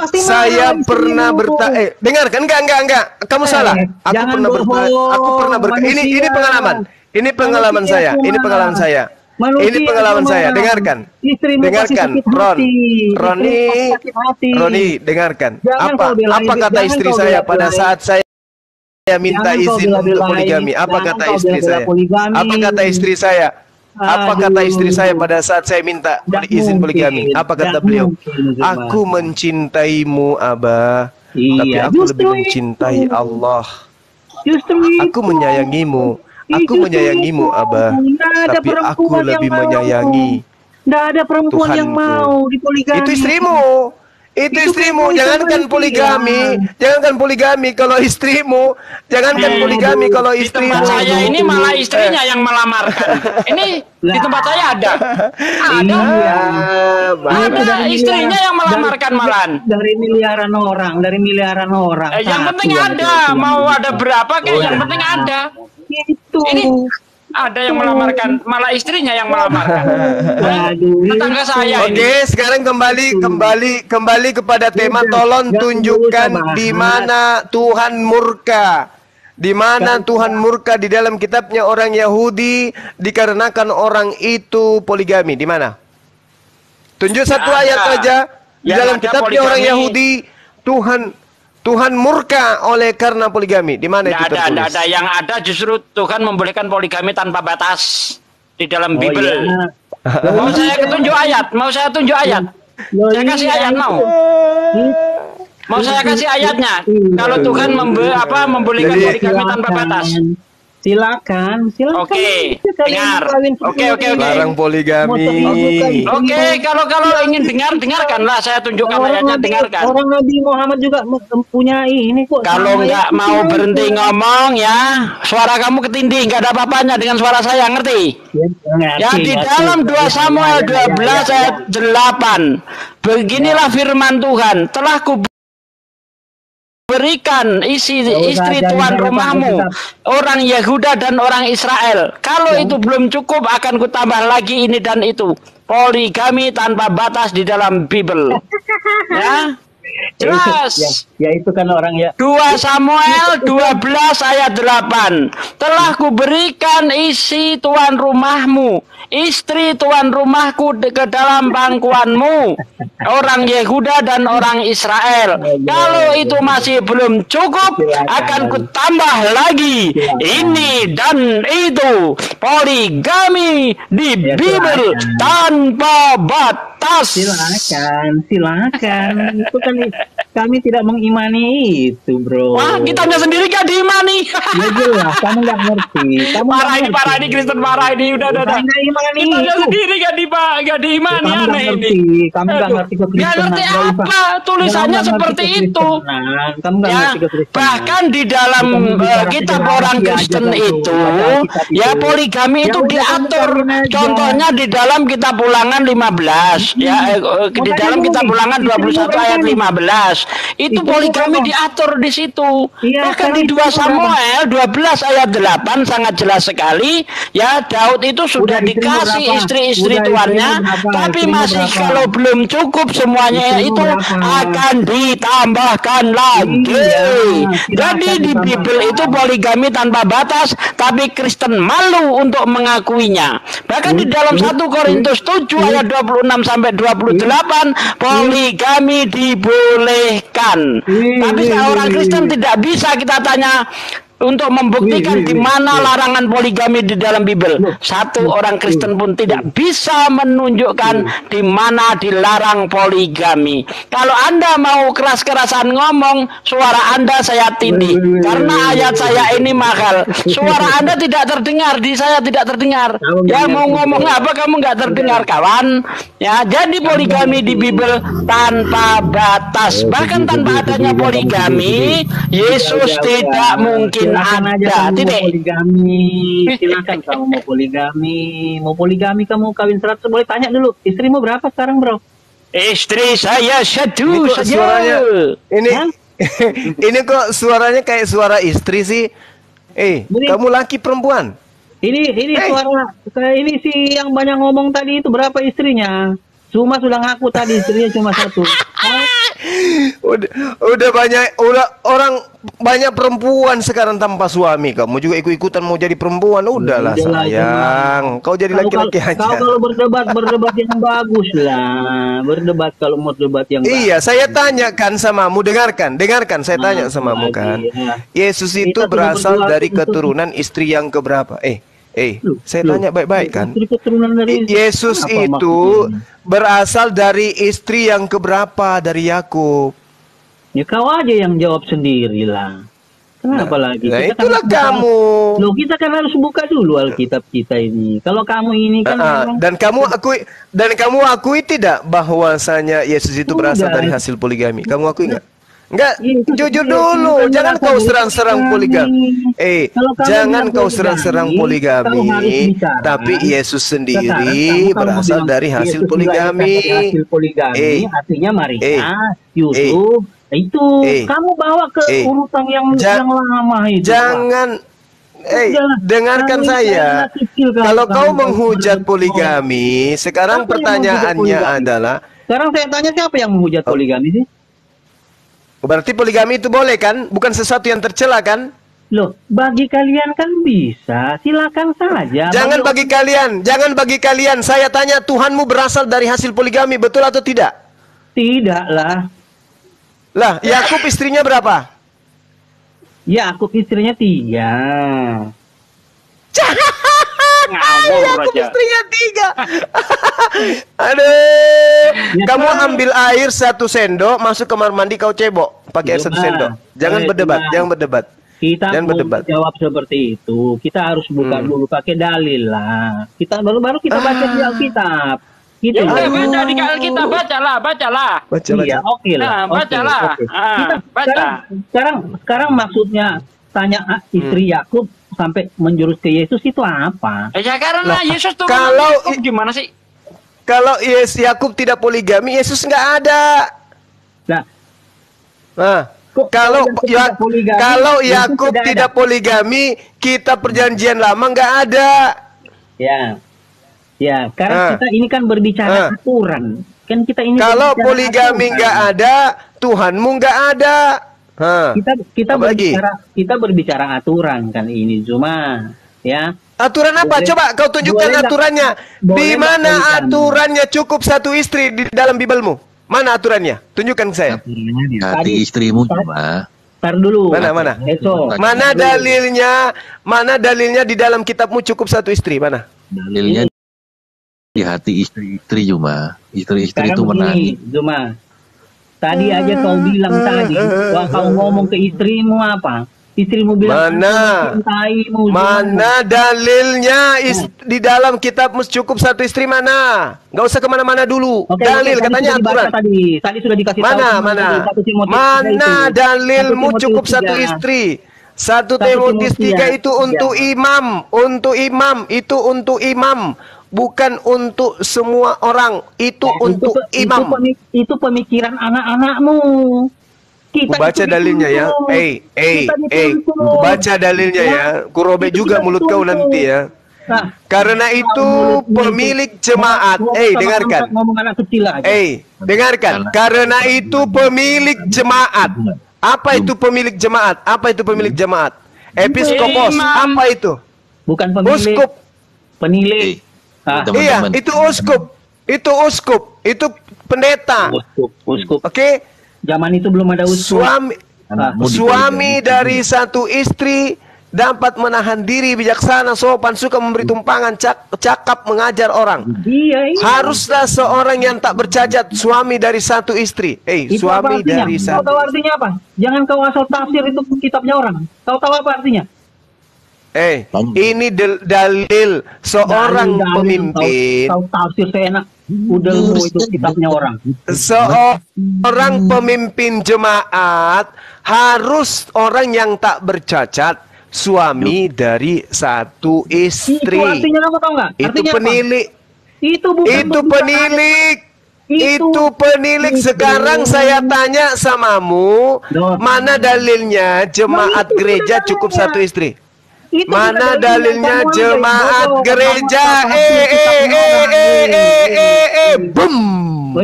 pasti saya pernah bertanya. Dengarkan, enggak. Kamu salah. Aku pernah bertanya. Aku pernah bertanya. Ini pengalaman. Ini pengalaman saya. Ini pengalaman saya. Ini pengalaman saya. Dengarkan. Dengarkan, Roni, dengarkan. Apa kata istri saya pada saat saya minta izin untuk poligami? Apa kata istri saya? Apa kata istri saya? Apa kata istri saya pada saat saya minta izin poligami? Apa kata beliau? Aku mencintaimu, Abah, tapi aku lebih mencintai Allah. Aku menyayangimu. Aku menyayangimu, Abah, tapi aku lebih menyayangi Nggak ada perempuan yang mau dipoligami. Itu istrimu. Itu istrimu, jangankan poligami, jangankan poligami kalau istrimu, jangankan poligami kalau istrimu. Di tempat saya ini malah istrinya yang melamarkan. Ini di tempat saya ada. Ada istrinya yang melamarkan malahan. Dari miliaran orang. Yang penting ada, mau ada berapa kayak yang penting ada. Itu. Ini ada yang melamarkan, malah istrinya yang melamarkan. Tetangga saya. Oke, sekarang kembali kepada tema. Tolong tunjukkan di mana Tuhan murka. Di mana Tuhan murka di dalam kitabnya orang Yahudi dikarenakan orang itu poligami. Di mana? Tunjuk satu ayat saja di dalam kitabnya orang Yahudi Tuhan murka oleh karena poligami. Di mana itu tertulis? Tidak ada. Yang ada justru Tuhan membolehkan poligami tanpa batas di dalam Bible. Iya. Mau saya tunjuk ayat? Saya kasih ayat mau. Mau saya kasih ayatnya? Kalau Tuhan membolehkan poligami tanpa batas. Silakan. Oke, dengar. Oke. Larang poligami. Oke, kalau ingin dengarkanlah. Saya tunjukkan ayatnya, dengarkan. Orang Nabi Muhammad juga mempunyai ini kok. Kalau nggak mau berhenti ngomong ya, suara kamu ketindih, nggak ada apa-apanya dengan suara saya, ngerti? Ya, di dalam 2 Samuel 12 ayat 8, beginilah firman Tuhan, telah berikan istri tuan rumahmu, orang Yehuda dan orang Israel. Kalau itu belum cukup, akan kutambah lagi ini dan itu. Poligami tanpa batas di dalam Bible. Ya, jelas. Ya itu kan orang ya. 2 Samuel 12 ayat 8. Telah kuberikan isi tuan rumahmu, istri tuan rumahku ke dalam pangkuanmu, orang Yehuda dan orang Israel. Kalau itu masih belum cukup, akan kutambah lagi ini dan itu. Poligami di Bible tanpa batas. Silakan. Itu kan kami tidak mengimani itu, bro. Wah, kitanya sendiri gak diimani. Ya jelas, kamu nggak ngerti. Parah ini Kristen, parah ini. Udah. Kitanya sendiri gak diimani, aneh ini. Kamu nggak ngerti kekristenan. Gak ngerti apa, tulisannya seperti itu. Kamu nggak ngerti kekristenan. Bahkan di dalam kitab orang Kristen itu, ya poligami itu diatur. Contohnya di dalam kitab Ulangan 15, ya di dalam kitab Ulangan 21 ayat 15. Itu poligami diatur di situ. Bahkan di 2 Samuel 12 ayat 8 sangat jelas sekali. Ya, Daud itu sudah dikasih istri-istri tuannya, tapi masih kalau belum cukup semuanya itu akan ditambahkan lagi. Jadi di Bible itu poligami tanpa batas, tapi Kristen malu untuk mengakuinya. Bahkan di dalam 1 Korintus 7 ayat 26 sampai 28 poligami dibolehkan. Tapi orang Kristen tidak bisa kita tanya untuk membuktikan di mana larangan poligami di dalam Bible. Satu orang Kristen pun tidak bisa menunjukkan di mana dilarang poligami. Kalau Anda mau keras-kerasan ngomong, suara Anda saya tindih. Karena ayat saya ini mahal. Suara Anda tidak terdengar, di saya tidak terdengar. Ya, mau ngomong apa kamu nggak terdengar, kawan. Ya, jadi poligami di Bible tanpa batas. Bahkan tanpa adanya poligami, Yesus tidak mungkin ada. Poligami. Silakan kamu mau poligami kamu kawin 100, boleh tanya dulu istrimu berapa sekarang, bro? Istri saya 1 saja. Suaranya ini kok suaranya kayak suara istri sih. Kamu laki perempuan? Ini suara ini si yang banyak ngomong tadi itu berapa istrinya? Cuma sudah ngaku tadi istrinya cuma 1. Udah banyak orang banyak perempuan sekarang tanpa suami. Kamu juga ikut-ikutan mau jadi perempuan. Udahlah sayang, kau jadi laki-laki aja. Kau kalau berdebat yang bagus lah. Berdebat kalau mau debat yang bagus. Iya, saya tanyakan samamu, dengarkan saya tanya samamu kan. Yesus itu berasal dari keturunan istri yang keberapa? Saya tanya baik-baik kan. Yesus itu berasal dari istri yang keberapa dari Yakub? Ya kau aja yang jawab sendirilah. Kenapa lagi? Nah, itulah kamu. Loh, kita kan harus buka dulu Alkitab kita ini. Kalau kamu ini kan dan kamu akui tidak bahwasanya Yesus itu berasal dari hasil poligami? Kamu akui nggak? Enggak, jujur dulu. Jangan kau serang-serang poligami. Jangan kau serang-serang poligami. Tapi Yesus sendiri berasal dari hasil poligami. Hasil poligami artinya Maria, Yusuf. Itu kamu bawa ke urutan yang lama itu. Jangan. Dengarkan saya. Kalau kau menghujat poligami, sekarang pertanyaannya adalah. Sekarang saya tanya, siapa yang menghujat poligami sih? Berarti poligami itu boleh kan? Bukan sesuatu yang tercela kan? Loh, bagi kalian kan bisa. Silakan saja. Jangan bagi kalian. Saya tanya, Tuhanmu berasal dari hasil poligami, betul atau tidak? Tidak lah. Lah, Yakub istrinya berapa? Yakub istrinya 3. Yakub istrinya 3. Aduh. Kamu ambil air 1 sendok, masuk kamar mandi, kau cebok pakai air 1 sendok. Jangan berdebat. Kita jawab seperti itu. Kita harus buka dulu pakai dalil lah. Kita baru kita baca di Alkitab. Gitu. Baca di Alkitab, bacalah. Iya, oke lah. Bacalah. Sekarang maksudnya tanya istri Yakub sampai menjurus ke Yesus itu apa? Ya karena Yesus tuh gimana sih? Kalau Yakub tidak poligami, Yesus nggak ada. Kalau Yakub tidak poligami, kita perjanjian lama nggak ada. Ya, karena kita ini kan berbicara aturan. Kan kita ini kalau poligami nggak ada, Tuhanmu nggak ada. Kita berbicara aturan kan ini cuma ya. Aturan apa? Coba kau tunjukkan aturannya. Di mana aturannya cukup 1 istri di dalam Bibelmu? Mana aturannya? Tunjukkan saya. Hati istrimu cuma. Tar dulu. Mana? Mana dalilnya di dalam kitabmu cukup 1 istri? Mana? Dalilnya di hati istri cuma. Istri-istri itu menangis. Cuma. Tadi aja kau bilang tadi, kau ngomong ke istrimu apa? Istrimu bilang mana dalilnya di dalam kitabmu cukup 1 istri mana? Gak usah kemana-mana dulu. Dalil katanya aturan. Tadi sudah dikasih mana dalilmu cukup 1 istri? 1 Timotius 3 itu untuk imam, bukan untuk semua orang, itu untuk imam. Itu pemikiran anak-anakmu. Baca dalilnya ya. Baca dalilnya ya. Kurobe juga mulut kau nanti ya. Karena itu pemilik jemaat. Dengarkan. Dengarkan. Karena itu pemilik jemaat. Apa itu pemilik jemaat? Episkopos. Apa itu? Bukan pemilik. Uskup. Penilik. Iya, itu uskup. Itu pendeta. Uskup. Oke. Zaman itu belum ada uskup. Suami dari 1 istri dapat menahan diri, bijaksana, sopan, suka memberi tumpangan, cakap, mengajar orang. Iya. Haruslah seorang yang tak bercacat, suami dari 1 istri. Suami dari 1. Kau tahu artinya apa? Jangan kau asal tafsir itu kitabnya orang. Kau tahu apa artinya? Ini dalil seorang pemimpin. Kau tafsir seenak. Udah itu kitabnya orang. Seorang pemimpin jemaat harus orang yang tak bercacat, suami dari 1 istri. Itu artinya kamu tahu nggak? Itu penilik. Itu penilik. Sekarang saya tanya samamu, mana dalilnya jemaat gereja cukup 1 istri? Mana dalilnya jemaat gereja? Boom.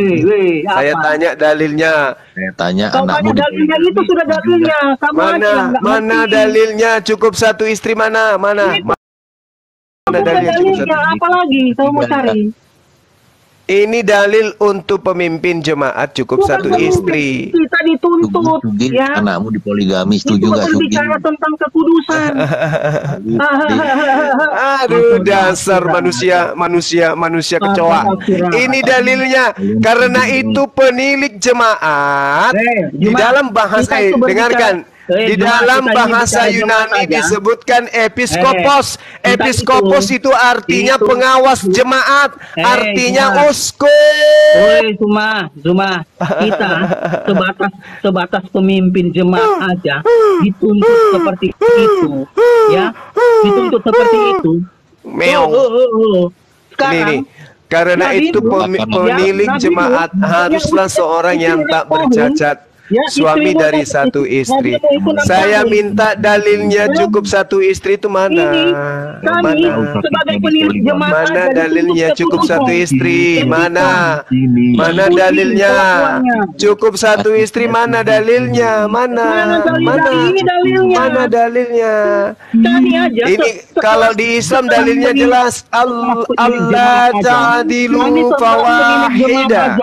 Saya tanya dalilnya. Saya tanya Kau anakmu tanya dalilnya itu sudah dalilnya. Kamu Mana dalilnya cukup satu istri mana? Mana dalilnya cukup satu? Apa lagi kau mau cari? Ini dalil untuk pemimpin jemaat cukup satu istri. Kita dituntut, ya. Anakmu dipoligami, setuju nggak? Itu bicara tentang kekudusan. Aduh, dasar manusia kecoa. Ini dalilnya. Karena itu penilik jemaat di dalam bahasa dengarkan. Di dalam bahasa Yunani disebutkan episkopos. Episkopos itu artinya pengawas jemaat, artinya uskup. Zuma, kita sebatas pemimpin jemaat aja dituntut seperti itu, ya, dituntut seperti itu. Sekarang, karena itu pemilik jemaat haruslah seorang yang tak bercacat, suami dari satu istri. Saya minta dalilnya cukup satu istri itu mana? Mana dalilnya cukup satu istri? Mana dalilnya cukup satu istri? Mana dalilnya? Mana dalilnya? Ini kalau di Islam dalilnya jelas. Allah ta'adilu fawahida.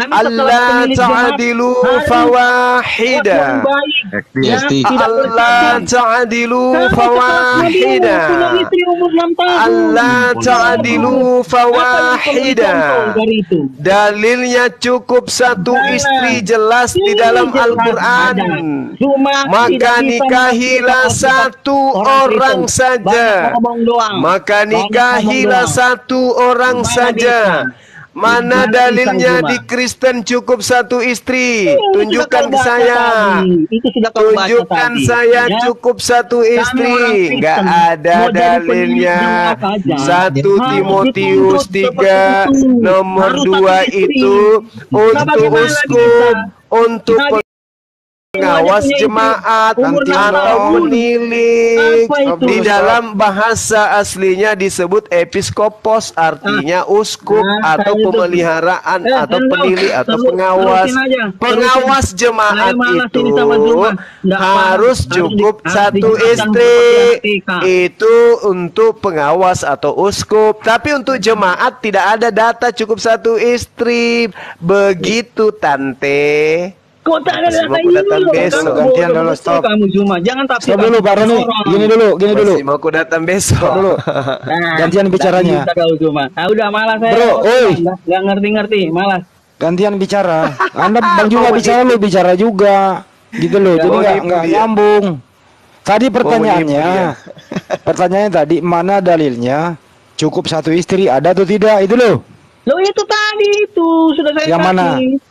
Allah ta'adilu fawahida. Allah ta'adilu fawahida. Allah ta'adilu fawahida. Dalilnya cukup satu istri jelas di dalam Al-Quran. Maka nikahilah satu orang saja. Maka nikahilah satu orang saja. Mana dalilnya di Kristen cukup satu istri? Tunjukkan ke saya. Tunjukkan saya cukup satu istri. Nggak ada dalilnya. 1 Timotius 3 nomor 2 itu untuk uskup, untuk pengawas jemaat atau penilik. Di dalam bahasa aslinya disebut episkopos, artinya uskup atau pemeliharaan atau penilik atau pengawas jemaat itu harus cukup satu istri. Itu untuk pengawas atau uskup. Tapi untuk jemaat tidak ada data cukup satu istri. Begitu tante. Kok tak ada data ini dulu? Gantian dulu, stop. Kamu cuma jangan tapi. Stop dulu, Pak Roni. Gini dulu. Masih mau aku datang besok dulu. Gantian bicaranya. Udah malas saya. Bro, nggak ngerti, malas. Gantian bicara. Anda Bang Juma bicara, lu bicara juga. Gitu loh. Jadi nggak nyambung. Tadi pertanyaannya tadi mana dalilnya cukup satu istri, ada atau tidak? Itu loh. Loh itu tadi itu sudah saya yang kasih.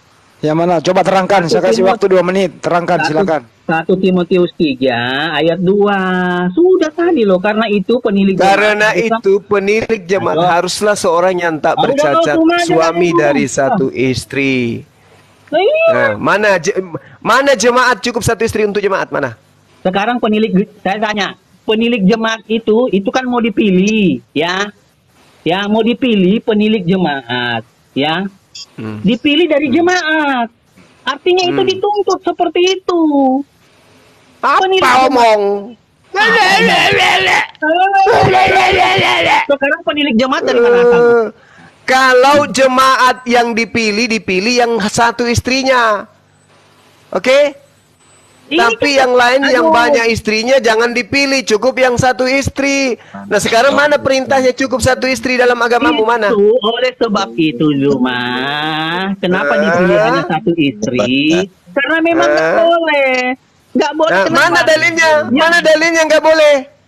Yang mana? Coba terangkan, saya kasih waktu 2 menit. Terangkan, silakan. 1 Timotius 3 ayat 2. Sudah tadi loh, karena itu penilik jemaat. Karena itu penilik jemaat haruslah seorang yang tak bercacat, suami dari satu istri. Nah, mana jemaat cukup satu istri untuk jemaat mana? Sekarang penilik, saya tanya, penilik jemaat itu kan mau dipilih, ya. Ya, mau dipilih penilik jemaat, ya. Dipilih dari jemaat, artinya itu dituntut seperti itu. Apa omong? Sekarang penilik jemaat dari mana asalnya? Kalau jemaat yang dipilih yang satu istrinya, oke? Tapi yang lain yang banyak istrinya jangan dipilih, cukup yang satu istri. Nah sekarang mana perintahnya cukup satu istri dalam agamamu mana? Oleh sebab itu Zuma, kenapa dipilih hanya satu istri? Karena memang nggak boleh. Nah, mana dalilnya? Mana dalilnya nggak boleh?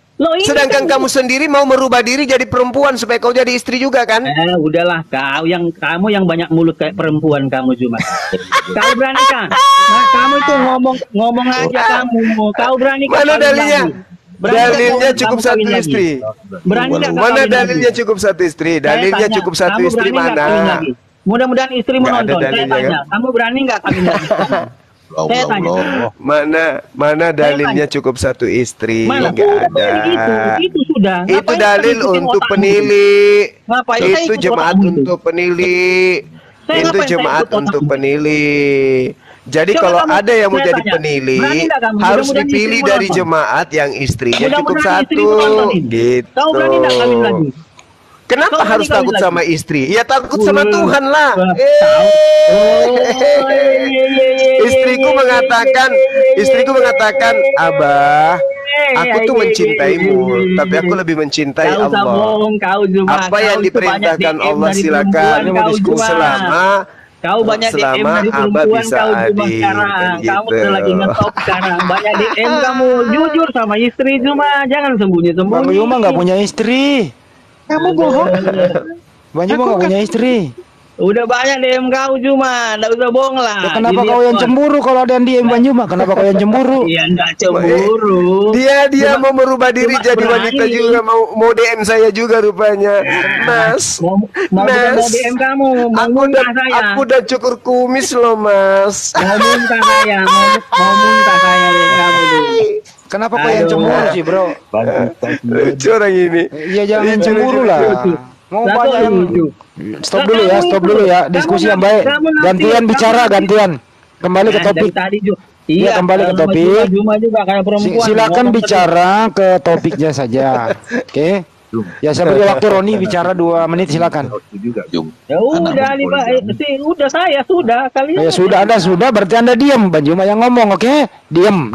Sedangkan kamu sendiri mau merubah diri jadi perempuan supaya kau jadi istri juga kan? Udahlah kamu yang banyak mulut kayak perempuan kamu Zuma. Kau berani kan? Nah, kamu itu ngomong aja kamu. Kau berani kan? Mana dalilnya? Dalilnya cukup satu istri. Mana dalilnya cukup satu istri? Dalilnya cukup satu istri mana? Mudah-mudahan istri menonton. Saya tanya, kamu berani nggak kawin lagi? Saya tanya. Mana dalilnya cukup satu istri? Nggak ada. Itu sudah. Itu dalil untuk penilik. Itu jemaat untuk penilik. Itu jemaat untuk penilih. Jadi kalau ada yang mau jadi penilih, harus dipilih dari jemaat yang istrinya cukup satu. Gitu. Kau berani enggak kawin lagi? Kenapa harus takut sama istri? Ya takut sama Tuhan lah. Istriku mengatakan, Abah, aku tuh mencintaimu, tapi aku lebih mencintai Allah. Apa yang diperintahkan Allah silakan. Kau banyak DM dari perempuan, kau cuma sekarang. Kamu lagi ngetop sekarang. Banyak DM kamu. Jujur sama istri cuma, jangan sembunyi-sembunyi. Bang Yuma nggak punya istri. Kamu bohong. Bang Yuma nggak punya istri. Udah banyak DM kau cuma, nggak usah bohong lah. Ya, kenapa kau yang cemburu kalau ada yang DM Bang Yuma? Kenapa kau yang cemburu? Iya nggak cemburu. Dia mau merubah diri jadi wanita juga, mau DM saya juga rupanya. Mas, mau DM kamu, aku udah cukur kumis loh Mas. Mau muntah saya, mau muntah saya lihat kamu dulu. Kenapa kau yang cemburu sih bro? Lucu orang ini. Iya jangan cemburu lah. Mau banyak yang stop dulu ya, diskusi yang baik. Gantian bicara, gantian. Kembali ke topik. Iya, kembali ke topik. Silakan bicara ke topiknya saja. Oke. Ya saya beri waktu Roni bicara 2 menit silakan. Ya udah udah saya sudah kalian. Ya sudah Anda sudah berarti Anda diam. Bang Yuma yang ngomong, oke? Diam.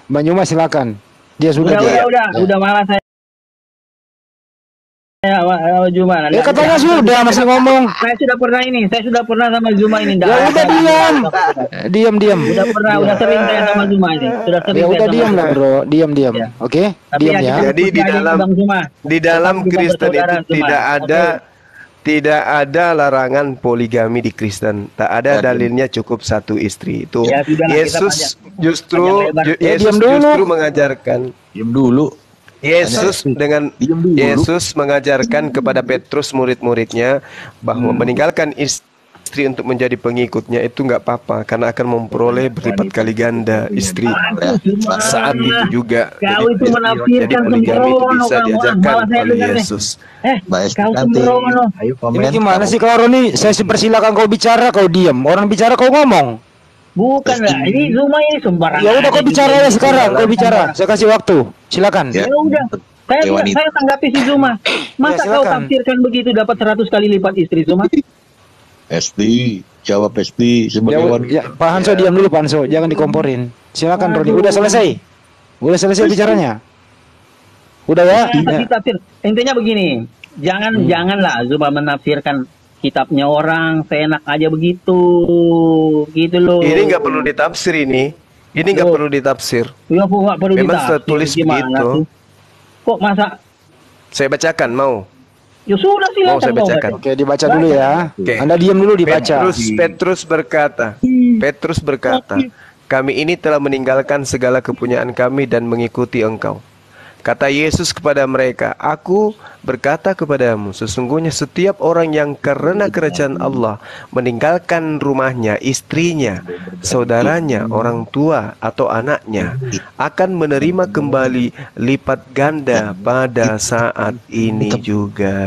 Bang Yuma silakan. Dia sudah. Udah malah saya. Zuma. Ya katanya sudah masih ngomong. Saya sudah pernah sama Zuma ini. Ya udah diam. Udah sering saya sama Zuma ini. Ya udah diam lah bro, diam. Ya. Oke, diam ya. Jadi di dalam Kristen itu tidak ada larangan poligami di Kristen. Tak ada dalilnya cukup 1 istri itu. Ya, Yesus justru mengajarkan. Diam dulu. Yesus mengajarkan kepada Petrus murid-muridnya bahwa meninggalkan istri untuk menjadi pengikutnya itu nggak apa-apa karena akan memperoleh berlipat kali ganda istri saat itu juga. Kau itu menafsirkan poligami itu bisa diajarkan oleh Yesus. Ini gimana sih kau Roni? Saya persilakan kau bicara, kau diam. Orang bicara kau ngomong. Bukan lah, ini Zuma ini sembarangan. Ya udah kau bicara ya sekarang, kau bicara. Saya kasih waktu. Silakan. Ya udah. Saya tanggapi si Zuma. Masa kau tafsirkan begitu dapat 100 kali lipat istri Zuma? Jawab sebagai wanita. Ya, Pak Hanso diam dulu Pak Hanso, jangan dikomporin. Silakan Roni. Udah selesai bicaranya. Udah ya? Tafsir. Intinya begini, janganlah Zuma menafsirkan kitabnya orang seenak aja begitu, gitu loh. Ini nggak perlu ditafsir ini nggak perlu ditafsir. Ya, nggak perlu memang ditafsir. Tertulis begitu. Kok masa? Saya bacakan mau. Ya sudah silakan. Mau saya bacakan. Oke, dibaca dulu ya. Oke. Anda diam dulu dibaca. Petrus berkata, kami ini telah meninggalkan segala kepunyaan kami dan mengikuti Engkau. Kata Yesus kepada mereka, aku berkata kepadamu, sesungguhnya setiap orang yang karena kerajaan Allah meninggalkan rumahnya, istrinya, saudaranya, orang tua, atau anaknya, akan menerima kembali lipat ganda pada saat ini juga.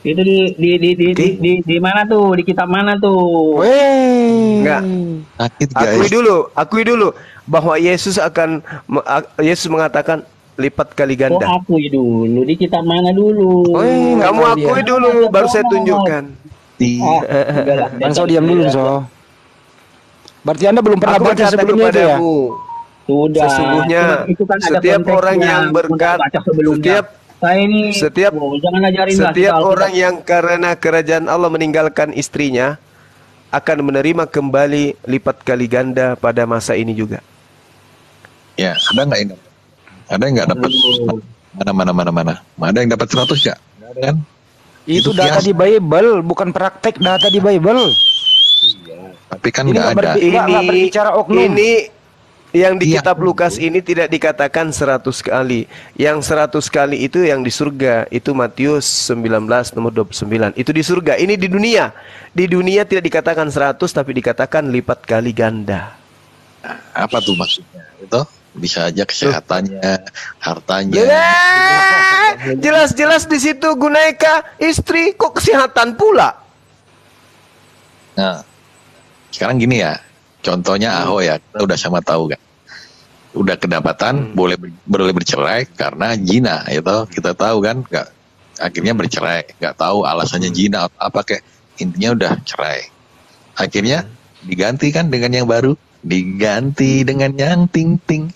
Itu di mana tuh? Di kitab mana tuh? Enggak. Akui dulu bahwa Yesus mengatakan lipat kali ganda. Akui dulu. Di kitab mana dulu? Kamu akui dulu, baru saya tunjukkan. Anso diam dulu, So. Berarti Anda belum pernah baca sebelumnya itu ya? Sudah. Sesungguhnya setiap orang yang berkata, setiap orang yang karena kerajaan Allah meninggalkan istrinya akan menerima kembali lipat kali ganda pada masa ini juga. Ya, ada nggak dapat mana? Ada yang dapat 100 ya? Kan? Itu data di Bible, bukan praktek data di Bible. Iya, tapi kan nggak ada. Ini yang di kitab Lukas ini tidak dikatakan 100 kali. Yang 100 kali itu yang di surga. Itu Matius 19 nomor 29. Itu di surga. Ini di dunia. Di dunia tidak dikatakan 100 tapi dikatakan lipat kali ganda. Apa tuh maksudnya? Itu bisa aja kesehatannya, hartanya. Jelas-jelas di situ gunaika istri kok kesehatan pula. Nah, sekarang gini ya, contohnya Ahok ya, kita udah sama tahu kan, udah kedapatan boleh bercerai karena zina, itu kita tahu kan, akhirnya bercerai, nggak tahu alasannya zina atau apa, kayak intinya udah cerai, akhirnya diganti kan dengan yang baru, diganti dengan yang ting ting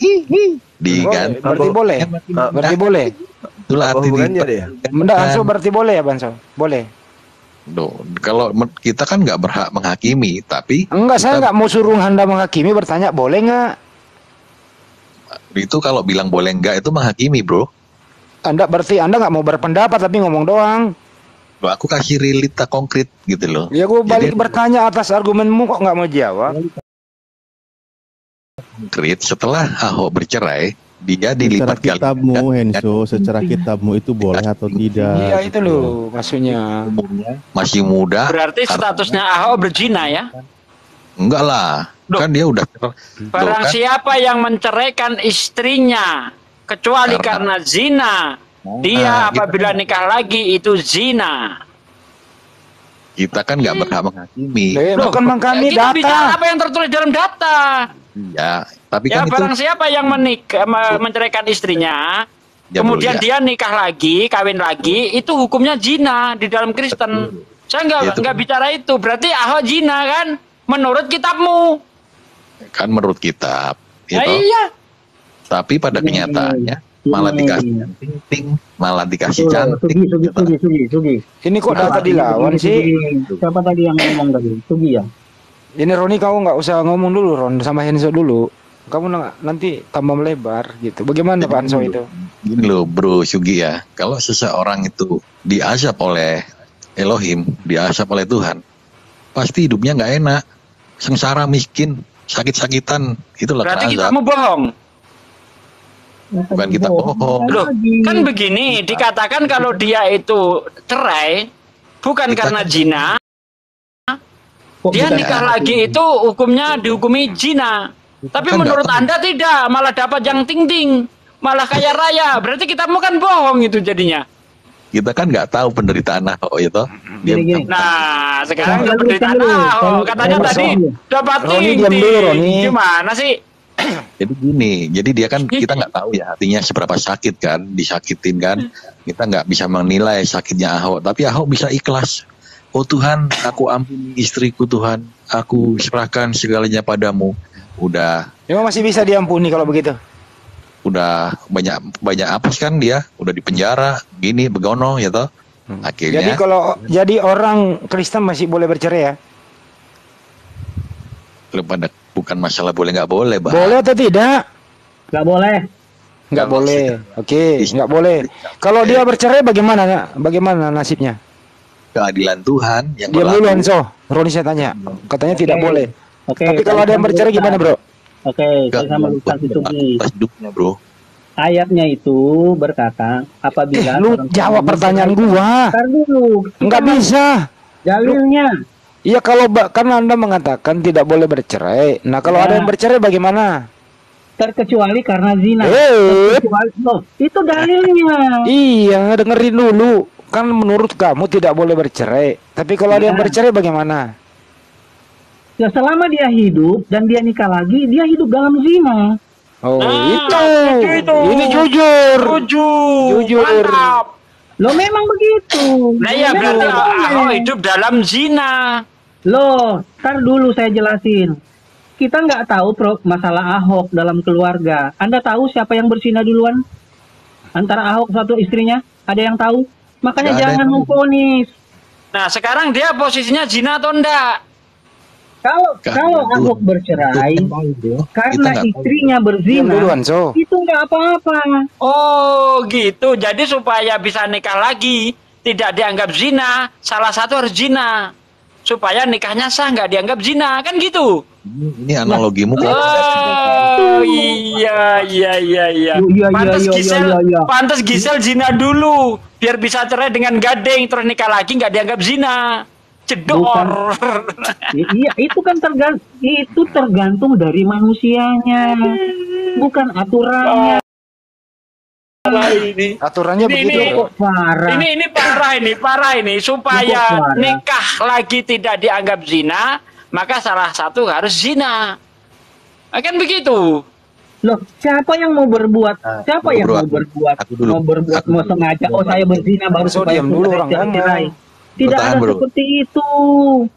diganti. Berarti boleh, berarti boleh. Itulah artinya deh. Banso berarti boleh ya Banso, boleh. Loh, kalau kita kan nggak berhak menghakimi, tapi enggak, saya nggak mau suruh Anda menghakimi, bertanya boleh nggak? Itu kalau bilang boleh nggak itu menghakimi, bro. Berarti Anda nggak mau berpendapat tapi ngomong doang. Loh, aku kasih realita konkret gitu loh. Ya gue balik bertanya atas argumenmu, kok nggak mau jawab? Konkret, setelah Ahok bercerai, dia dilipat secara kitabmu Henso, secara kitabmu itu boleh atau tidak? Iya itu loh maksudnya. Masih muda. Berarti statusnya Ahok berzina ya? Enggak lah, kan dia udah. Barang kan? Siapa yang menceraikan istrinya kecuali karena zina, dia apabila nikah lagi itu zina. Kita kan nggak berhak menghakimi. Bukan menghakimi data. Bicara apa yang tertulis dalam data? Ya, tapi ya, kan barang itu siapa yang menceraikan istrinya, kemudian dia nikah lagi, kawin lagi, itu hukumnya zina di dalam Kristen. Saya nggak bicara itu. Berarti Ahok zina kan? Menurut kitabmu? Kan menurut kitab. Gitu. Iya. Tapi pada kenyataannya malah dikasih cantik, malah dikasih cantik. Sugi. Ini kok data dilawan sih? Siapa tadi yang ngomong tadi? Sugi ya? Ini Roni, kamu nggak usah ngomong dulu, Ron, sama Henso dulu. Kamu nanti tambah melebar gitu. Bagaimana Pak Henso itu? Gini loh Bro Sugi ya, kalau seseorang itu diazab oleh Elohim, diazab oleh Tuhan, pasti hidupnya nggak enak, sengsara, miskin, sakit-sakitan, itulah azab. Berarti kamu bohong? Bukan kita bohong. Loh, kan begini, dikatakan kalau dia itu cerai, bukan karena zina, dia nikah lagi itu hukumnya dihukumi zina. Tapi kan menurut Anda tidak, malah dapat yang ting-ting, malah kaya raya. Berarti kita mau kan bohong itu jadinya. Kita kan nggak tahu penderitaan Ahok itu. Nah, sekarang penderitaan Ahok katanya tadi dapat ting-ting. Gimana sih? Jadi gini, jadi dia kan, kita nggak tahu ya hatinya seberapa sakit kan, disakitin kan. Kita nggak bisa menilai sakitnya Ahok, tapi Ahok bisa ikhlas. Oh Tuhan, aku ampuni istriku Tuhan, aku serahkan segalanya padamu. Udah. Memang masih bisa diampuni kalau begitu? Udah banyak apes kan dia, udah di penjara, gini, begono ya toh. Akhirnya. Jadi orang Kristen masih boleh bercerai ya? Bukan masalah boleh nggak boleh, Bang. Boleh atau tidak? Nggak boleh. Nggak boleh. Oke, nggak boleh. Kalau dia bercerai bagaimana nasibnya? Keadilan Tuhan yang dia belum Henso, Roni saya tanya, katanya tidak boleh. Tapi kalau ada yang bercerai gimana bro? Saya sama Lukas itu hidupnya bro. Ayatnya itu berkata apabila lu jawab pertanyaan gua. Nggak bisa. Dalilnya. Iya kalau karena Anda mengatakan tidak boleh bercerai. Nah kalau ada yang bercerai bagaimana? Terkecuali karena zina. Itu dalilnya. Iya dengerin dulu. Kan menurut kamu tidak boleh bercerai. Tapi kalau ada yang bercerai bagaimana? Ya selama dia hidup dan dia nikah lagi, dia hidup dalam zina. Oh itu. Ini jujur. Mantap. Lo memang begitu. Nah ya berarti Ahok hidup dalam zina. Loh, ntar dulu saya jelasin. Kita nggak tahu masalah Ahok dalam keluarga. Anda tahu siapa yang berzina duluan? Antara Ahok satu istrinya? Ada yang tahu? Makanya jangan memvonis. Nah sekarang dia posisinya zina atau enggak? Kalau Ahok bercerai karena istrinya berzina, itu nggak apa-apa. Oh gitu. Jadi supaya bisa nikah lagi, tidak dianggap zina, salah satu harus zina. Supaya nikahnya sah, nggak dianggap zina, kan gitu. Ini analogimu kok. Oh iya. Pantas Gisel zina dulu, biar bisa cerai dengan Gading, terus nikah lagi nggak dianggap zina. Cedor. Iya, itu kan tergantung dari manusianya, bukan aturannya. Aturannya begitu kok parah. Ini parah ini supaya nikah lagi tidak dianggap zina, maka salah satu harus zina. Akan begitu. Loh, siapa yang mau berbuat? Siapa yang mau berbuat? Mau sengaja. Oh, saya berzina baru supaya dulu orang cerai. Tidak ada seperti itu.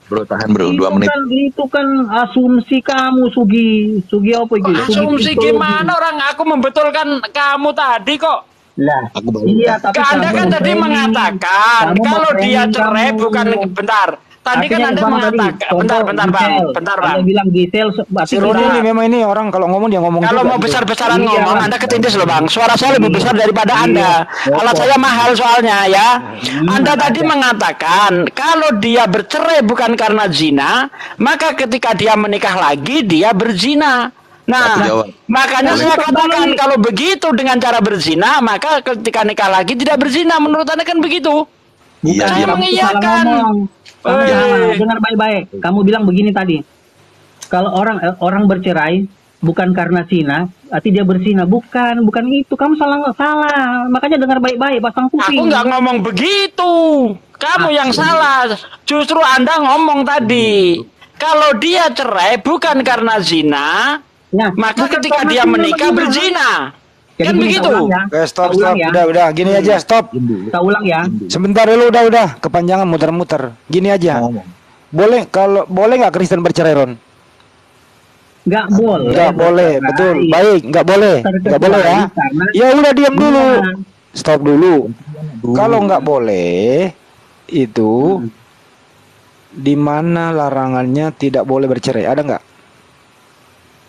Bro, tahan bro, 2 menit. Itu kan asumsi kamu, Sugi. Sugi apa itu? Asumsi gimana orang aku membetulkan kamu tadi kok. Lah, iya, tapi Anda kan tadi mengatakan kalau dia cerai bukan bentar. Tadi kan Anda mengatakan bentar Bang. Anda bilang Gisel si Roni ini memang ini orang kalau ngomong dia ngomong. Kalau mau besar-besaran ngomong Anda ketindas loh Bang. Suara saya lebih besar daripada Anda. Alat saya mahal soalnya ya. Anda tadi mengatakan kalau dia bercerai bukan karena zina, maka ketika dia menikah lagi dia berzina. Nah, makanya saya katakan kalau begitu dengan cara berzina, maka ketika nikah lagi tidak berzina. Menurut Anda kan begitu? Bukan, saya mengiyakan. Dengar baik-baik. Kamu bilang begini tadi. Kalau orang bercerai bukan karena zina, berarti dia berzina. Bukan itu. Kamu salah. Makanya dengar baik-baik, pasang kuping. Aku nggak ngomong begitu. Kamu yang salah. Justru Anda ngomong tadi. Kalau dia cerai bukan karena zina, maka ketika dia menikah berzina. Kan begitu. Stop. Udah. Gini aja, stop. Kita ulang ya. Sebentar dulu, udah. Kepanjangan muter-muter. Gini aja. Boleh nggak Kristen bercerai, Ron? Nggak boleh. Nggak boleh, betul. Baik, nggak boleh. Nggak boleh ya. Ya udah diam dulu. Stop dulu. Kalau nggak boleh, itu di mana larangannya tidak boleh bercerai? Ada nggak?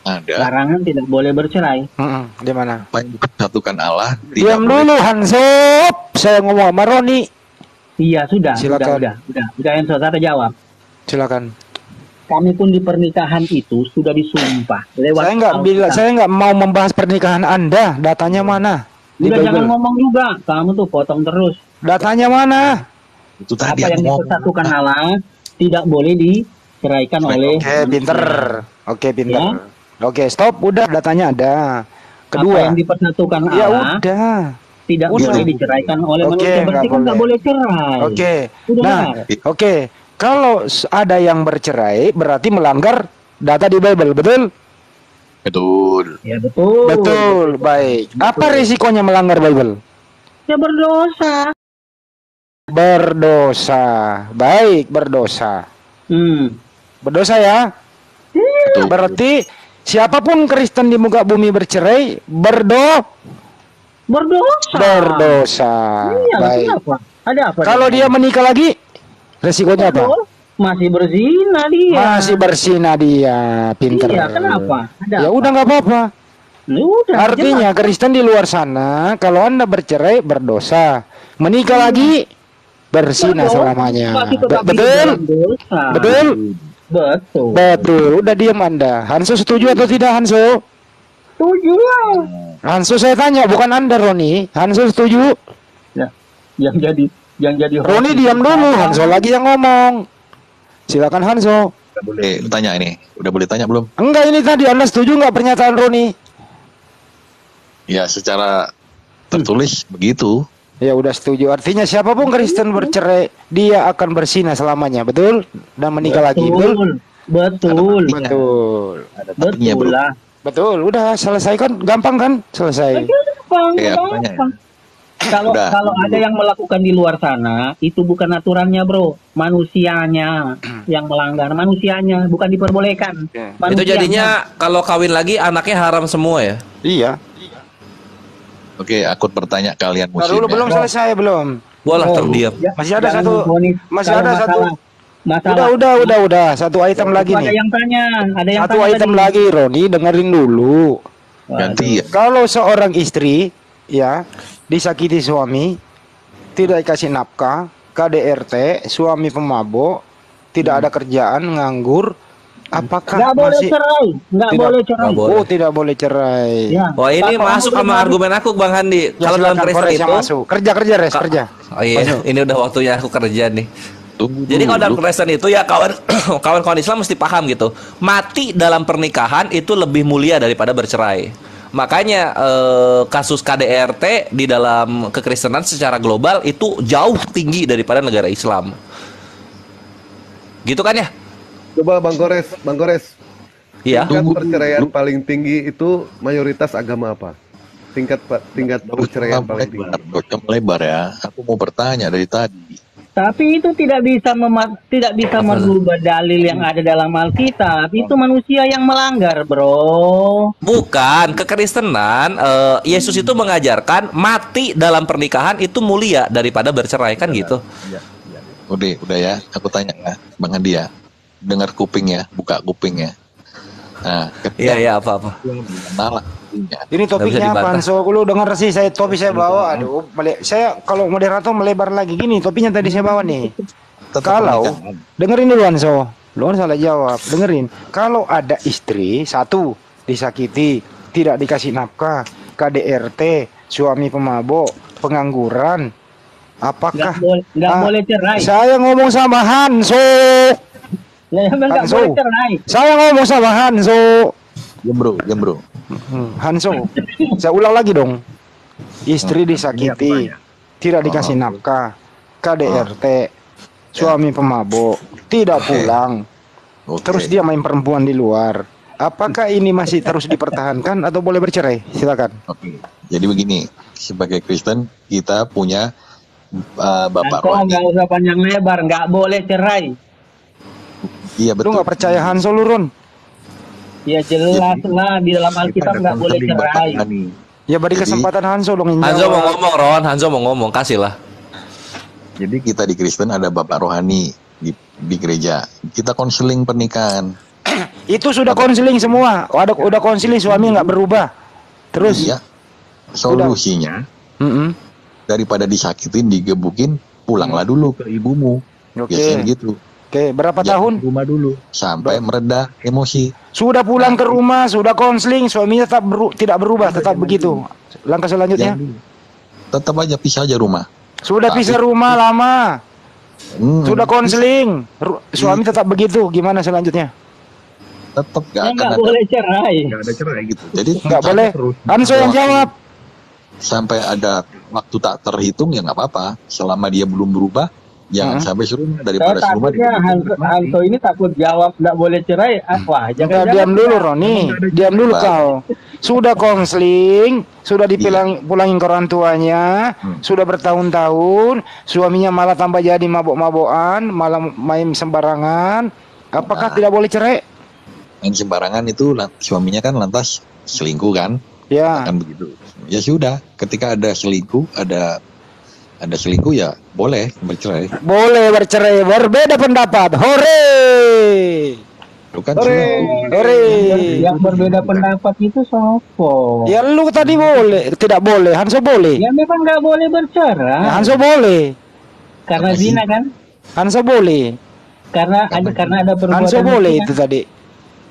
Ada. Larangan tidak boleh bercerai. Di mana? Apa yang disatukan Allah? Diam dulu, Hansop. Saya ngomong sama Roni. Iya, sudah. Silakan. Udah yang saudara jawab. Silakan. Kami pun di pernikahan itu sudah disumpah lewat. Saya nggak mau membahas pernikahan Anda. Datanya mana? Udah jangan ngomong juga. Kamu tuh potong terus. Datanya mana? Itu tadi apa yang dipersatukan Allah tidak boleh diceraikan oleh. Oke, pinter. Ya? Oke, stop. Udah, datanya ada. Kedua. Apa yang dipersatukan Allah. Ya udah. Tidak boleh diceraikan oleh manusia. Berarti kan nggak boleh cerai. Oke. Oke. Kalau ada yang bercerai, berarti melanggar data di Bible, betul? Betul. Ya betul. Betul. Baik. Apa risikonya melanggar Bible? Ya berdosa. Baik, berdosa. Berdosa ya? Berarti siapapun Kristen di muka bumi bercerai berdosa. Iya, baik. Ada apa? Kalau dia menikah lagi, resikonya apa? Masih berzina dia. Pinter. Iya, kenapa? Ya udah nggak apa-apa. Artinya Kristen di luar sana, kalau Anda bercerai berdosa, menikah lagi berzina selamanya. Betul. Udah diam Anda. Hanso setuju atau tidak, Hanso? Setuju lah. Hanso saya tanya, bukan Anda, Roni. Hanso setuju? Ya. Yang jadi Roni diam dulu. Hanso lagi yang ngomong. Silakan Hanso. Udah boleh tanya ini. Udah boleh tanya belum? Enggak, ini tadi Anda setuju nggak pernyataan Roni? Ya, secara tertulis begitu. Ya udah setuju. Artinya siapapun Kristen bercerai, dia akan berzina selamanya, betul? Dan menikah lagi, betul? Betul. Betul. Udah selesai kan? Gampang kan? Selesai. Gampang. Kalau ada yang melakukan di luar sana, itu bukan aturannya, bro. Manusianya yang melanggar, manusianya bukan diperbolehkan. Itu jadinya kalau kawin lagi anaknya haram semua ya? Iya. Oke, aku bertanya kalian musim. Belum selesai belum? Boleh terdiam. Masih ada satu. Udah. Satu item lagi nih. Ada yang tanya. Satu item lagi, Roni, dengerin dulu. Ganti. Kalau seorang istri, ya, disakiti suami, tidak dikasih nafkah, KDRT, suami pemabuk, tidak ada kerjaan, nganggur. Apakah nggak boleh cerai? Oh, tidak boleh cerai. Ya. Wah, ini masuk sama argumen aku, Bang Handi. Ya, kalau dalam Kristen itu masuk. Kerja, kerja. Oh iya, ini udah waktunya aku kerja nih. Jadi kalau dalam Kristen itu ya kawan-kawan Islam mesti paham gitu. Mati dalam pernikahan itu lebih mulia daripada bercerai. Makanya kasus KDRT di dalam kekristenan secara global itu jauh tinggi daripada negara Islam. Gitu kan ya? Coba Bang Gores. Iya. Tingkat perceraian paling tinggi itu mayoritas agama apa? Tingkat perceraian paling tinggi. Melebar ya. Aku mau bertanya dari tadi. Tapi itu tidak bisa merubah dalil yang ada dalam Alkitab. Itu manusia yang melanggar, bro. Bukan, kekristenan Yesus itu mengajarkan mati dalam pernikahan itu mulia daripada bercerai kan gitu. Udah ya, aku tanya ya, Bang Andi ya. Dengar kupingnya, buka kupingnya. Nah, iya apa-apa. Ini topiknya apa? So, lu dengar sih topik saya bawa. Aduh, saya kalau moderator melebar lagi gini, topiknya tadi saya bawa nih. Kalau dengerin dulu Anso, lu kan salah jawab. Dengerin. Kalau ada istri satu disakiti, tidak dikasih nafkah, KDRT, suami pemabok, pengangguran, apakah nggak boleh cerai? Saya ngomong sama Hanso. Nggak boleh cerai. Saya ngomong sama Hanso. Diam bro. Hanso, saya ulang lagi dong. Istri disakiti, tidak dikasih nafkah, KDRT, suami pemabok, tidak pulang, terus dia main perempuan di luar. Apakah ini masih terus dipertahankan atau boleh bercerai? Silakan. Jadi begini, sebagai Kristen kita punya Bapak Roni. Nggak usah panjang lebar, nggak boleh cerai. Iya betul. Lu nggak percaya Hanso lu, Ron? Ya jelas lah di dalam Alkitab nggak boleh cerai. Ya beri kesempatan Hanso dong. Hanso mau ngomong, Ron. Hanso mau ngomong, kasih lah. Jadi kita di Kristen ada Bapak rohani di gereja. Kita konseling pernikahan. Itu sudah konseling semua. Udah konseling suami nggak berubah. Terus? Iya. Solusinya daripada disakitin, digebukin, pulanglah dulu ke ibumu. Biasanya gitu. Oke, berapa tahun? Rumah dulu sampai mereda emosi. Sudah pulang ke rumah, sudah konseling, suaminya tetap tidak berubah, tetap begitu. Langkah selanjutnya? Tetap aja pisah aja rumah. Sudah pisah rumah lama. Sudah konseling, suami tetap begitu. Gimana selanjutnya? Tetap nggak boleh cerai. Nggak ada cerai gitu. Jadi nggak boleh. Hanso yang jawab. Sampai ada waktu tak terhitung ya nggak apa-apa. Selama dia belum berubah. Jangan sampai suruh daripada suruh. Hanso ini takut jawab nggak boleh cerai. Wah, jangan diam dulu Roni, diam dulu kau. Sudah konseling, sudah dipulangin ke orang tuanya, sudah bertahun-tahun, suaminya malah tambah jadi mabok-mabokan, malah main sembarangan. Apakah tidak boleh cerai? Main sembarangan itu suaminya kan lantas selingkuh kan? Ya. Kan begitu. Ya sudah, ketika ada selingkuh, ada selingkuh ya boleh bercerai. Boleh bercerai, berbeda pendapat. Hore! Bukan hore. Yang berbeda pendapat itu sopo? Ya lu tadi boleh, tidak boleh. Hanso boleh. Ya memang nggak boleh bercerai. Hanso boleh. Karena zina kan? Hanso boleh. Karena ada perbuatan. Hanso boleh itu tadi.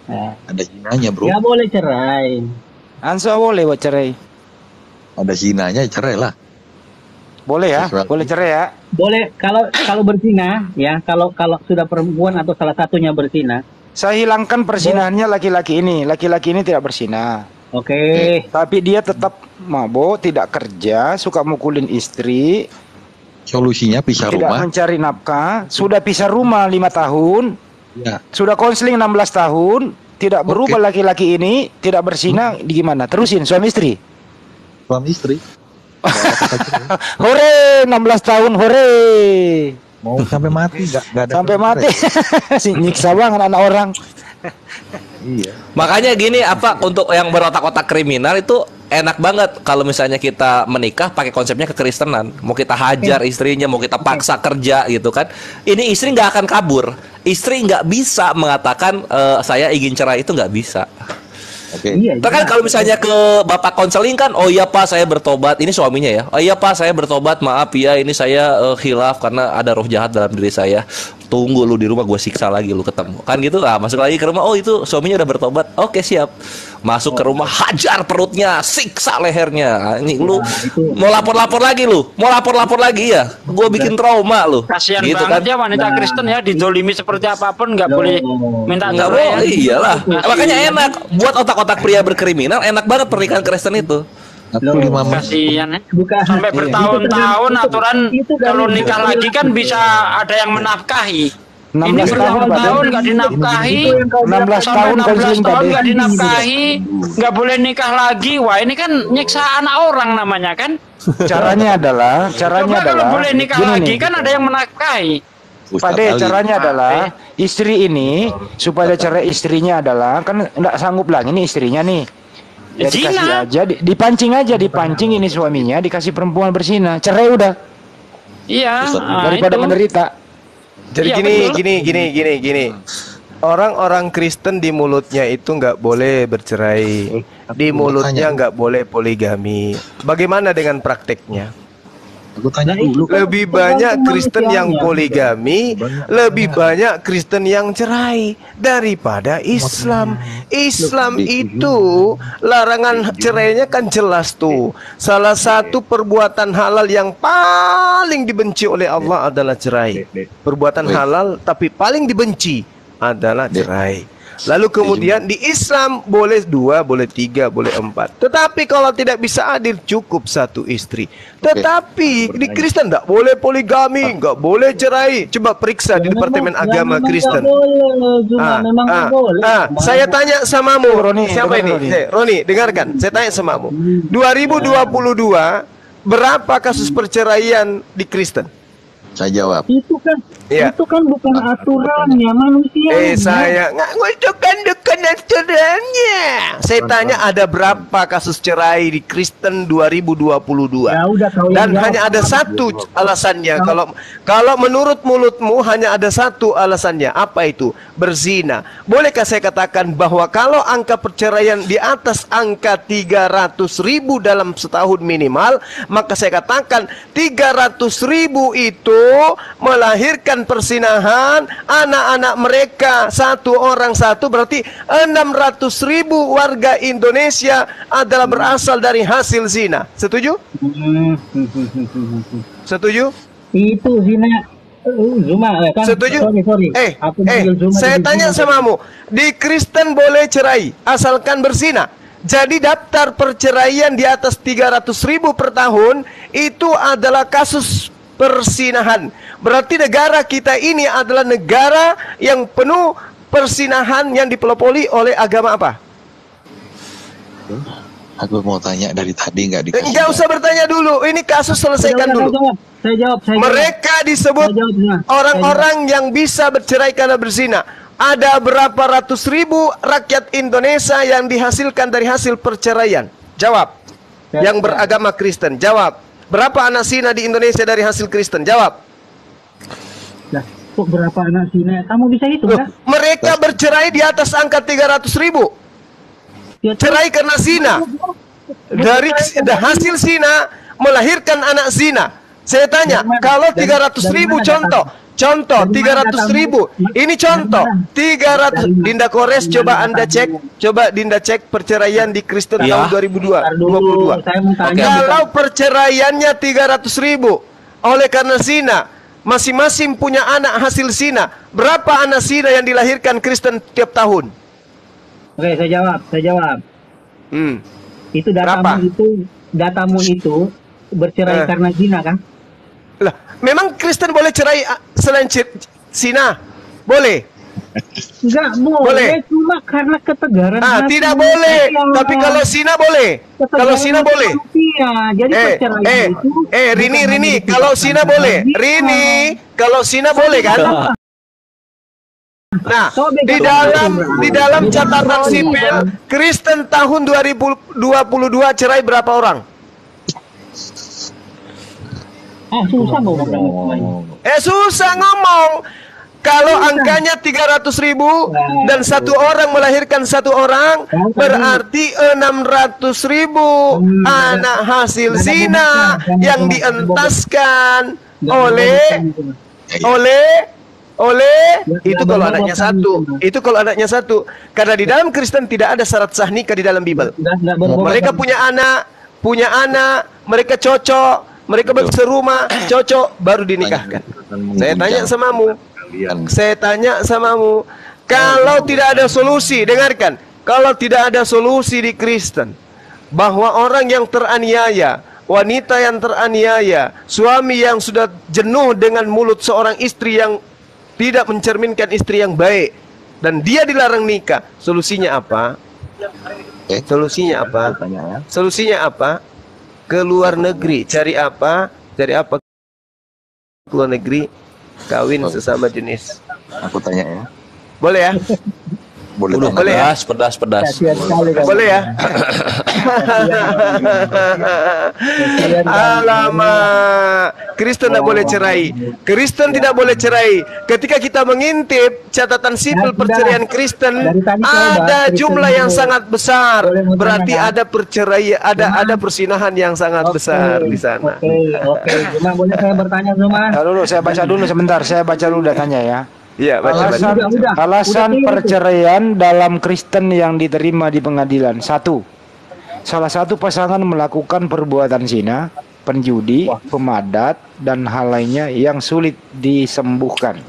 Nah. Ada zinanya, bro. Ya boleh cerai. Hanso boleh buat cerai. Ada zinanya, cerai lah. Boleh ya, boleh cerai ya. Boleh kalau berzina ya, kalau sudah perempuan atau salah satunya berzina. Saya hilangkan persinahannya laki-laki ini. Laki-laki ini tidak berzina. Oke. Tapi dia tetap mabuk, tidak kerja, suka mukulin istri. Solusinya pisah tidak rumah. Tidak mencari nafkah. Sudah pisah rumah 5 tahun. Ya. Sudah konseling 16 tahun. Tidak berubah laki-laki ini. Tidak berzina. Gimana? Terusin suami istri. Suami istri. Hore, 16 tahun, hore. Mau sampai mati nggak ada. Sampai mati. Nyiksa banget anak orang. Iya. Makanya gini, apa untuk yang berotak-otak kriminal itu enak banget kalau misalnya kita menikah pakai konsepnya kekristenan. Mau kita hajar istrinya, mau kita paksa kerja gitu kan. Ini istri nggak akan kabur. Istri nggak bisa mengatakan saya ingin cerai, itu nggak bisa. Oke. Iya, kan kalau misalnya ke bapak konseling kan, oh iya pak saya bertobat, ini suaminya ya, oh iya pak saya bertobat, maaf ya ini saya khilaf karena ada roh jahat dalam diri saya. tunggu lu di rumah, gue siksa lagi lu ketemu kan gitu. Masuk lagi ke rumah, oh itu suaminya udah bertobat, oke siap. Masuk ke rumah, hajar perutnya, siksa lehernya. Ini lu mau lapor lagi lu, mau lapor lagi ya, gue bikin trauma lu. Kasihan gitu banget kan. ya wanita Kristen ya, didolimi seperti apapun nggak boleh minta Nggak cerai. boleh, iyalah. Makanya enak buat otak-otak pria berkriminal, enak banget pernikahan Kristen itu. Kasihan ya. Sampai bertahun-tahun aturan kalau nikah lagi kan bisa ada yang menafkahi. 16 Ini tahun bertahun-tahun nggak dinafkahi, 16 tahun 16 tahun nggak dinafkahi, nggak boleh nikah lagi. Wah ini kan nyiksa anak orang namanya kan. Caranya adalah Kalau boleh nikah lagi kan ada yang menafkahi. Pak De, caranya adalah istri ini supaya cerai istrinya adalah kan nggak sanggup lagi nih istrinya nih. Ya dikasih aja, dipancing ini suaminya, dikasih perempuan berzina, cerai udah. Iya. Daripada menderita. Jadi gini. Orang-orang Kristen di mulutnya itu nggak boleh bercerai, di mulutnya nggak boleh poligami. Bagaimana dengan prakteknya? Aku tanya dulu. Lebih banyak Kristen yang poligami, lebih banyak Kristen yang cerai daripada Islam. Islam itu larangan cerainya kan jelas tuh. Salah satu perbuatan halal yang paling dibenci oleh Allah adalah cerai. Perbuatan halal tapi paling dibenci adalah cerai. Lalu kemudian di Islam boleh 2, boleh 3, boleh 4. Tetapi kalau tidak bisa adil cukup 1 istri. Tetapi di Kristen tidak boleh poligami, nggak boleh cerai. Coba periksa di Departemen Agama Kristen. Saya tanya samamu, siapa ini? Roni, dengarkan. Saya tanya samamu. 2022 berapa kasus perceraian di Kristen? Saya jawab. Itu kan bukan aturannya manusia. Saya itu kan aturannya. Saya tanya ada berapa kasus cerai di Kristen 2022? Dan hanya ada satu alasannya. Kalau menurut mulutmu hanya ada satu alasannya. Apa itu? Berzina. Bolehkah saya katakan bahwa kalau angka perceraian di atas angka 300.000 dalam setahun minimal, maka saya katakan 300.000 itu melahirkan persinahan anak-anak mereka satu orang satu, berarti 600.000 warga Indonesia adalah berasal dari hasil zina. Setuju? Setuju? Itu zina. Setuju? Saya tanya samamu, di Kristen boleh cerai asalkan berzina. Jadi daftar perceraian di atas 300.000 per tahun itu adalah kasus persinahan. Berarti negara kita ini adalah negara yang penuh persinahan yang dipelopori oleh agama apa? Aku mau tanya dari tadi nggak dikasih. Nggak usah bertanya dulu. Ini kasus selesaikan dulu. Saya jawab. Mereka disebut orang-orang yang bisa bercerai karena berzina. Ada berapa ratus ribu rakyat Indonesia yang dihasilkan dari hasil perceraian? Jawab. Yang beragama Kristen. Jawab. Berapa anak zina di Indonesia dari hasil Kristen? Jawab. Lah, kok berapa anak zina? Kamu bisa hitung kan? Mereka bercerai di atas angka 300.000. Cerai karena zina. Dari hasil zina melahirkan anak zina. Saya tanya, kalau 300.000 contoh 300.000. Ini contoh 300. Dinda Kores, coba Anda cek, Dinda cek perceraian di Kristen tahun 2022. Kalau perceraiannya 300.000 oleh karena zina, masing-masing punya anak hasil zina, berapa anak zina yang dilahirkan Kristen tiap tahun? Oke, saya jawab. Itu datamu itu bercerai karena zina kan? Lah, memang Kristen boleh cerai selain zina? Boleh? Enggak boleh. Cuma karena ketegaran. Tidak boleh. Tapi kalau zina boleh. Kalau zina boleh. Jadi perceraian itu. Rini, kalau zina boleh. Rini, kalau zina boleh kan? Nah, di dalam catatan sipil Kristen tahun 2022 cerai berapa orang? Susah ngomong. Susah ngomong. Kalau angkanya 300.000 dan satu orang melahirkan satu orang, berarti 600.000 anak hasil zina yang dientaskan oleh oleh itu kalau anaknya satu. Itu kalau anaknya satu. Karena di dalam Kristen tidak ada syarat sah nikah di dalam Bible. Mereka punya anak, mereka cocok, mereka serumah, cocok, baru dinikahkan. Saya tanya samamu, kalau tidak ada solusi, dengarkan, kalau tidak ada solusi di Kristen, bahwa orang yang teraniaya, wanita yang teraniaya, suami yang sudah jenuh dengan mulut seorang istri yang tidak mencerminkan istri yang baik, dan dia dilarang nikah, solusinya apa? Solusinya apa? Solusinya apa? Ke luar negeri, cari apa? Ke luar negeri, kawin sesama jenis. Aku tanya ya. Boleh ya? Boleh ya? Pedas. Boleh ya? Alamak, Kristen tidak boleh cerai. Kristen tidak boleh cerai. Ketika kita mengintip catatan sipil perceraian Kristen, ada jumlah yang sangat besar. Berarti ada perceraian, ada persinahan yang sangat besar di sana. Oke. Cuma boleh saya bertanya, Zuma? Saya baca dulu sebentar. Saya baca dulu datanya ya. Ya, alasan perceraian dalam Kristen yang diterima di pengadilan. 1. Salah satu pasangan melakukan perbuatan zina, penjudi, pemadat, dan hal lainnya yang sulit disembuhkan.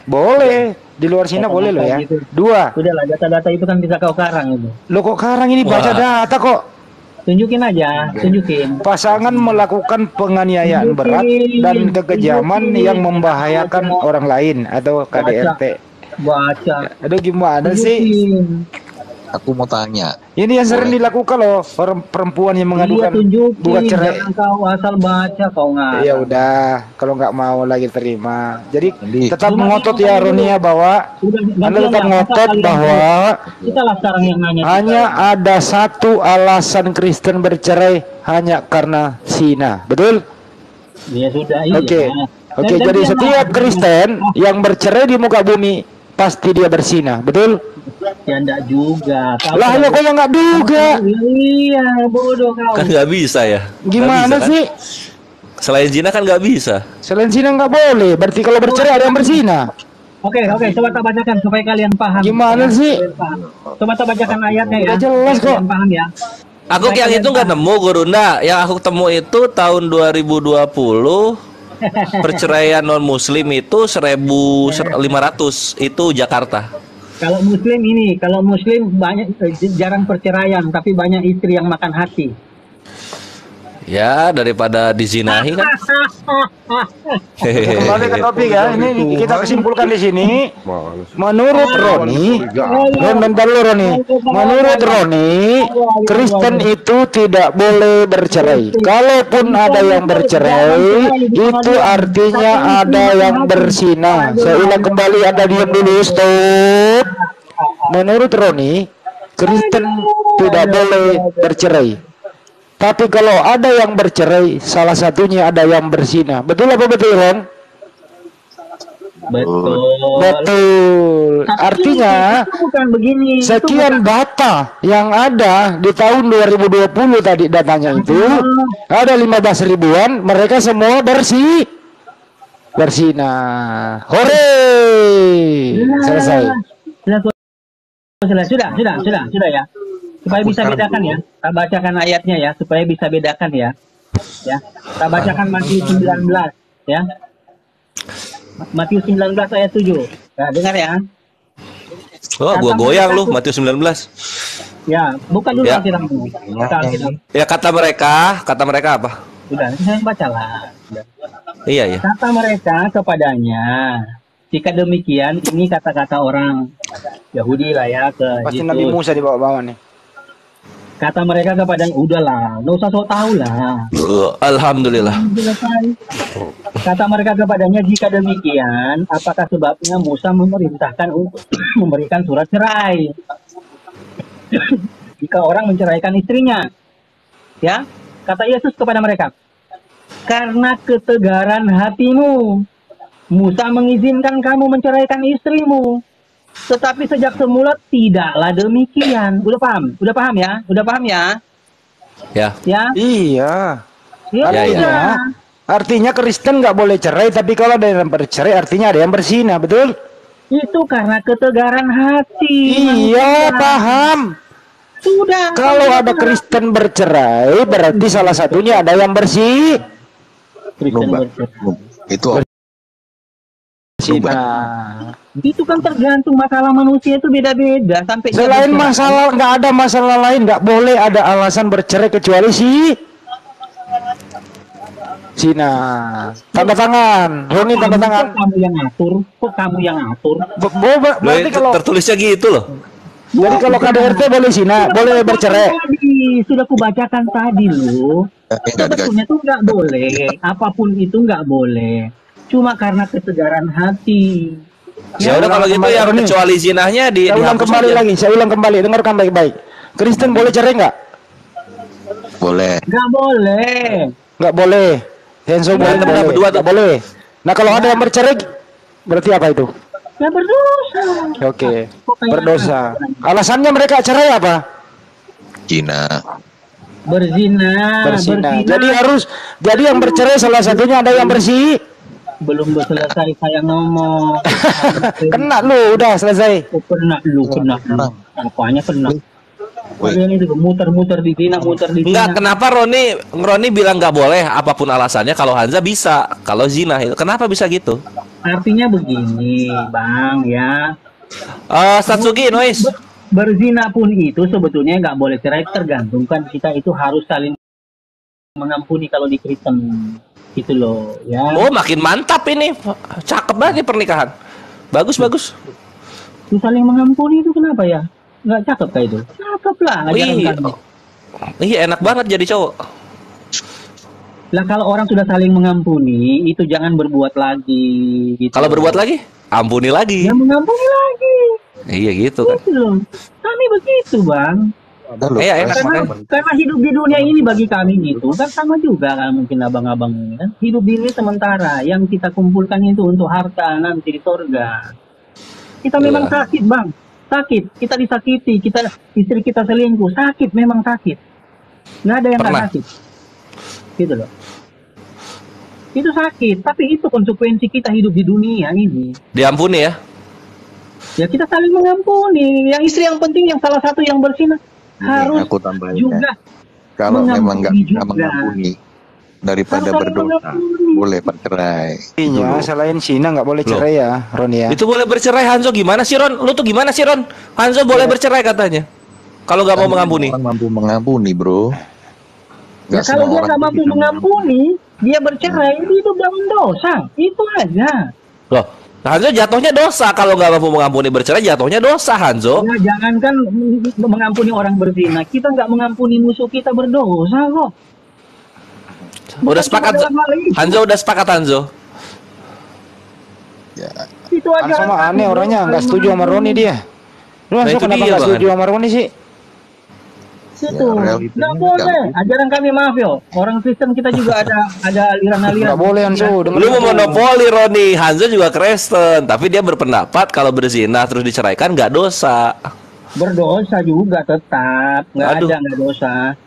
Boleh, di luar zina boleh loh ya. 2. Udahlah, data-data itu kan bisa kau karang itu. Lo kok karang ini baca data kok? Tunjukin aja, tunjukin. Pasangan melakukan penganiayaan berat dan kekejaman yang membahayakan orang lain atau KDRT. Baca. Aduh gimana sih? Aku mau tanya. Ini yang sering dilakukan loh perempuan yang mengadukan buat cerai. Jangan kau asal baca kau nggak. Ya udah, kalau nggak mau lagi terima. Jadi tetap ngotot ya Ronia bahwa Anda tetap ngotot bahwa hanya ada satu alasan Kristen bercerai hanya karena zina. Betul? Ya sudah. Oke. Oke, jadi setiap Kristen yang bercerai di muka bumi pasti dia berzina. Betul? Ya enggak juga. Lah lo kok nggak duga? Iya, bodoh kau. Kan nggak bisa ya? Gimana bisa, sih? Kan? Selain zina kan nggak bisa. Selain zina nggak boleh. Berarti kalau bercerai ada yang berzina. Oke, coba tak bacakan supaya kalian paham. Gimana sih? Coba tak bacakan ayatnya ya. Udah jelas kok. Paham ya. Aku yang itu nggak nemu, Gurunda. Yang aku temu itu tahun 2020. Perceraian non muslim itu 1.500 itu Jakarta. Kalau muslim banyak, jarang perceraian, tapi banyak istri yang makan hati. Ya, daripada dizinahi kan. Kembali ke topik ya. Ini kita kesimpulkan di sini. Menurut Roni, menurut Roni, Kristen itu tidak boleh bercerai. Kalaupun ada yang bercerai, itu artinya ada yang berzina. Saya ulang kembali, Anda diam dulu, stop. Menurut Roni, Kristen tidak boleh bercerai. Tapi kalau ada yang bercerai, salah satunya ada yang berzina. Betul apa betul, Ron? Betul. Artinya bukan begini. Sekian data yang ada di tahun 2020 tadi datanya itu ada 15 ribuan. Mereka semua berzina. Hore! Selesai. Sudah ya. Supaya bisa bedakan ya, kita bacakan ayatnya ya, supaya bisa bedakan ya. Ya, kita bacakan Matius 19 ya. Matius 19 ayat 7. Nah, dengar ya. Oh, gua goyang lu Matius 19. Ya, bukan dulu ya. Ya kata mereka apa? Sudah, saya bacalah. Iya. Kata mereka kepadanya, jika demikian ini kata-kata orang Yahudi lah ya ke pasti Nabi Musa di bawah-bawah nih. Kata mereka kepadanya, udahlah, nggak usah sok tahu lah. Alhamdulillah. Kata mereka kepadanya, jika demikian, apakah sebabnya Musa memerintahkan untuk memberikan surat cerai jika orang menceraikan istrinya? Ya, kata Yesus kepada mereka, karena ketegaran hatimu, Musa mengizinkan kamu menceraikan istrimu. Tetapi sejak semula tidaklah demikian. Udah paham ya? Ya. Iya. Ya. Artinya Kristen nggak boleh cerai, tapi kalau ada yang bercerai artinya ada yang berzina, betul? Itu karena ketegaran hati. Iya, paham. Sudah. Kalau ada Kristen bercerai, berarti salah satunya ada yang bersih. Kristen bercerai. Itu Zina. Itu kan tergantung masalah manusia itu beda-beda sampai Selain masalah, nggak ada masalah lain, nggak boleh ada alasan bercerai kecuali Zina. Tanda tangan, Roni tanda tangan. Kok kamu yang ngatur? Kok kamu yang ngatur? Berarti kalau tertulisnya gitu loh. jadi kalau KDRT boleh zina, boleh bercerai. Sudah kubacakan tadi loh. Sebetulnya tuh nggak boleh. Apapun itu nggak boleh. Cuma karena ketegaran hati. Ya udah kalau gitu ya kecuali zinahnya Saya ulang kembali lagi. Saya ulang kembali. Dengarkan baik-baik. Kristen boleh cerai nggak? boleh. Nggak boleh. Nggak boleh. Henso boleh, berdua nggak boleh. Nah kalau ada yang bercerai, berarti apa itu? Ya berdosa. Oke, berdosa. Alasannya mereka cerai apa? Cina. Berzina. Jadi yang bercerai salah satunya ada yang bersih. Belum selesai saya ngomong. Kena lu, udah selesai. Kena. Apanya kena? Kalian itu muter-muter di sini, Enggak, kenapa Roni bilang nggak boleh apapun alasannya, kalau Hanza bisa, kalau zina itu kenapa bisa gitu? Artinya begini, Bang, ya. Satsuki, Nois. Berzina pun itu sebetulnya nggak boleh cerai, tergantungkan kita itu harus saling mengampuni kalau di Kristen. Gitu loh, ya. Oh, makin mantap ini. Cakep banget nih pernikahan. Bagus. Itu saling mengampuni itu kenapa ya? Nggak cakep kayak itu? Cakep lah. Iya, enak banget jadi cowok. Lah kalau orang sudah saling mengampuni, itu jangan berbuat lagi. Gitu. Kalau berbuat lagi, ampuni lagi. Ya mengampuni lagi. Iya gitu kan. Gitu loh. Kami begitu, Bang. Karena hidup di dunia ini bagi kami itu kan sama juga kan mungkin abang-abang ini kan. Hidup di dunia sementara, yang kita kumpulkan itu untuk harta nanti di surga. Kita memang sakit, Bang. Sakit, kita disakiti, istri kita selingkuh, sakit, memang sakit. Nggak ada yang nggak sakit. Gitu loh. Itu sakit, tapi itu konsekuensi kita hidup di dunia ini. Diampuni ya? Ya kita saling mengampuni. Yang istri yang penting, yang salah satu yang berzina harus aku tambahin juga. Kalau memang nggak mengampuni daripada berdosa, boleh bercerai. Iya, selain Cina nggak boleh cerai ya, Ron ya. Itu boleh bercerai, Hanzo gimana sih, Ron? Lu tuh gimana sih, Ron? Hanzo boleh bercerai katanya. Kalau nggak mau mengampuni. Orang mampu mengampuni, bro. Ya, kalau dia nggak mampu mengampuni, dia bercerai itu dalam dosa. Itu aja. Loh, Hanzo jatuhnya dosa. Kalau nggak mampu mengampuni bercerai, jatuhnya dosa, Hanzo. Ya, jangankan mengampuni orang berzina, kita nggak mengampuni musuh kita berdosa kok. Udah sepakat, Hanzo udah sepakat, Hanzo. Ya. Itu aja. Sama aneh orangnya, nggak setuju sama Roni dia. Lu kenapa nggak setuju sama Roni sih? Itu nggak boleh. Ajaran kami maaf yo. Orang Kristen kita juga ada aliran-aliran. Nggak boleh, Hanzo. Lu mau monopoli, Roni. Hanzo juga Kristen, tapi dia berpendapat kalau berzina terus diceraikan nggak dosa. Berdosa juga tetap. Nggak dosa.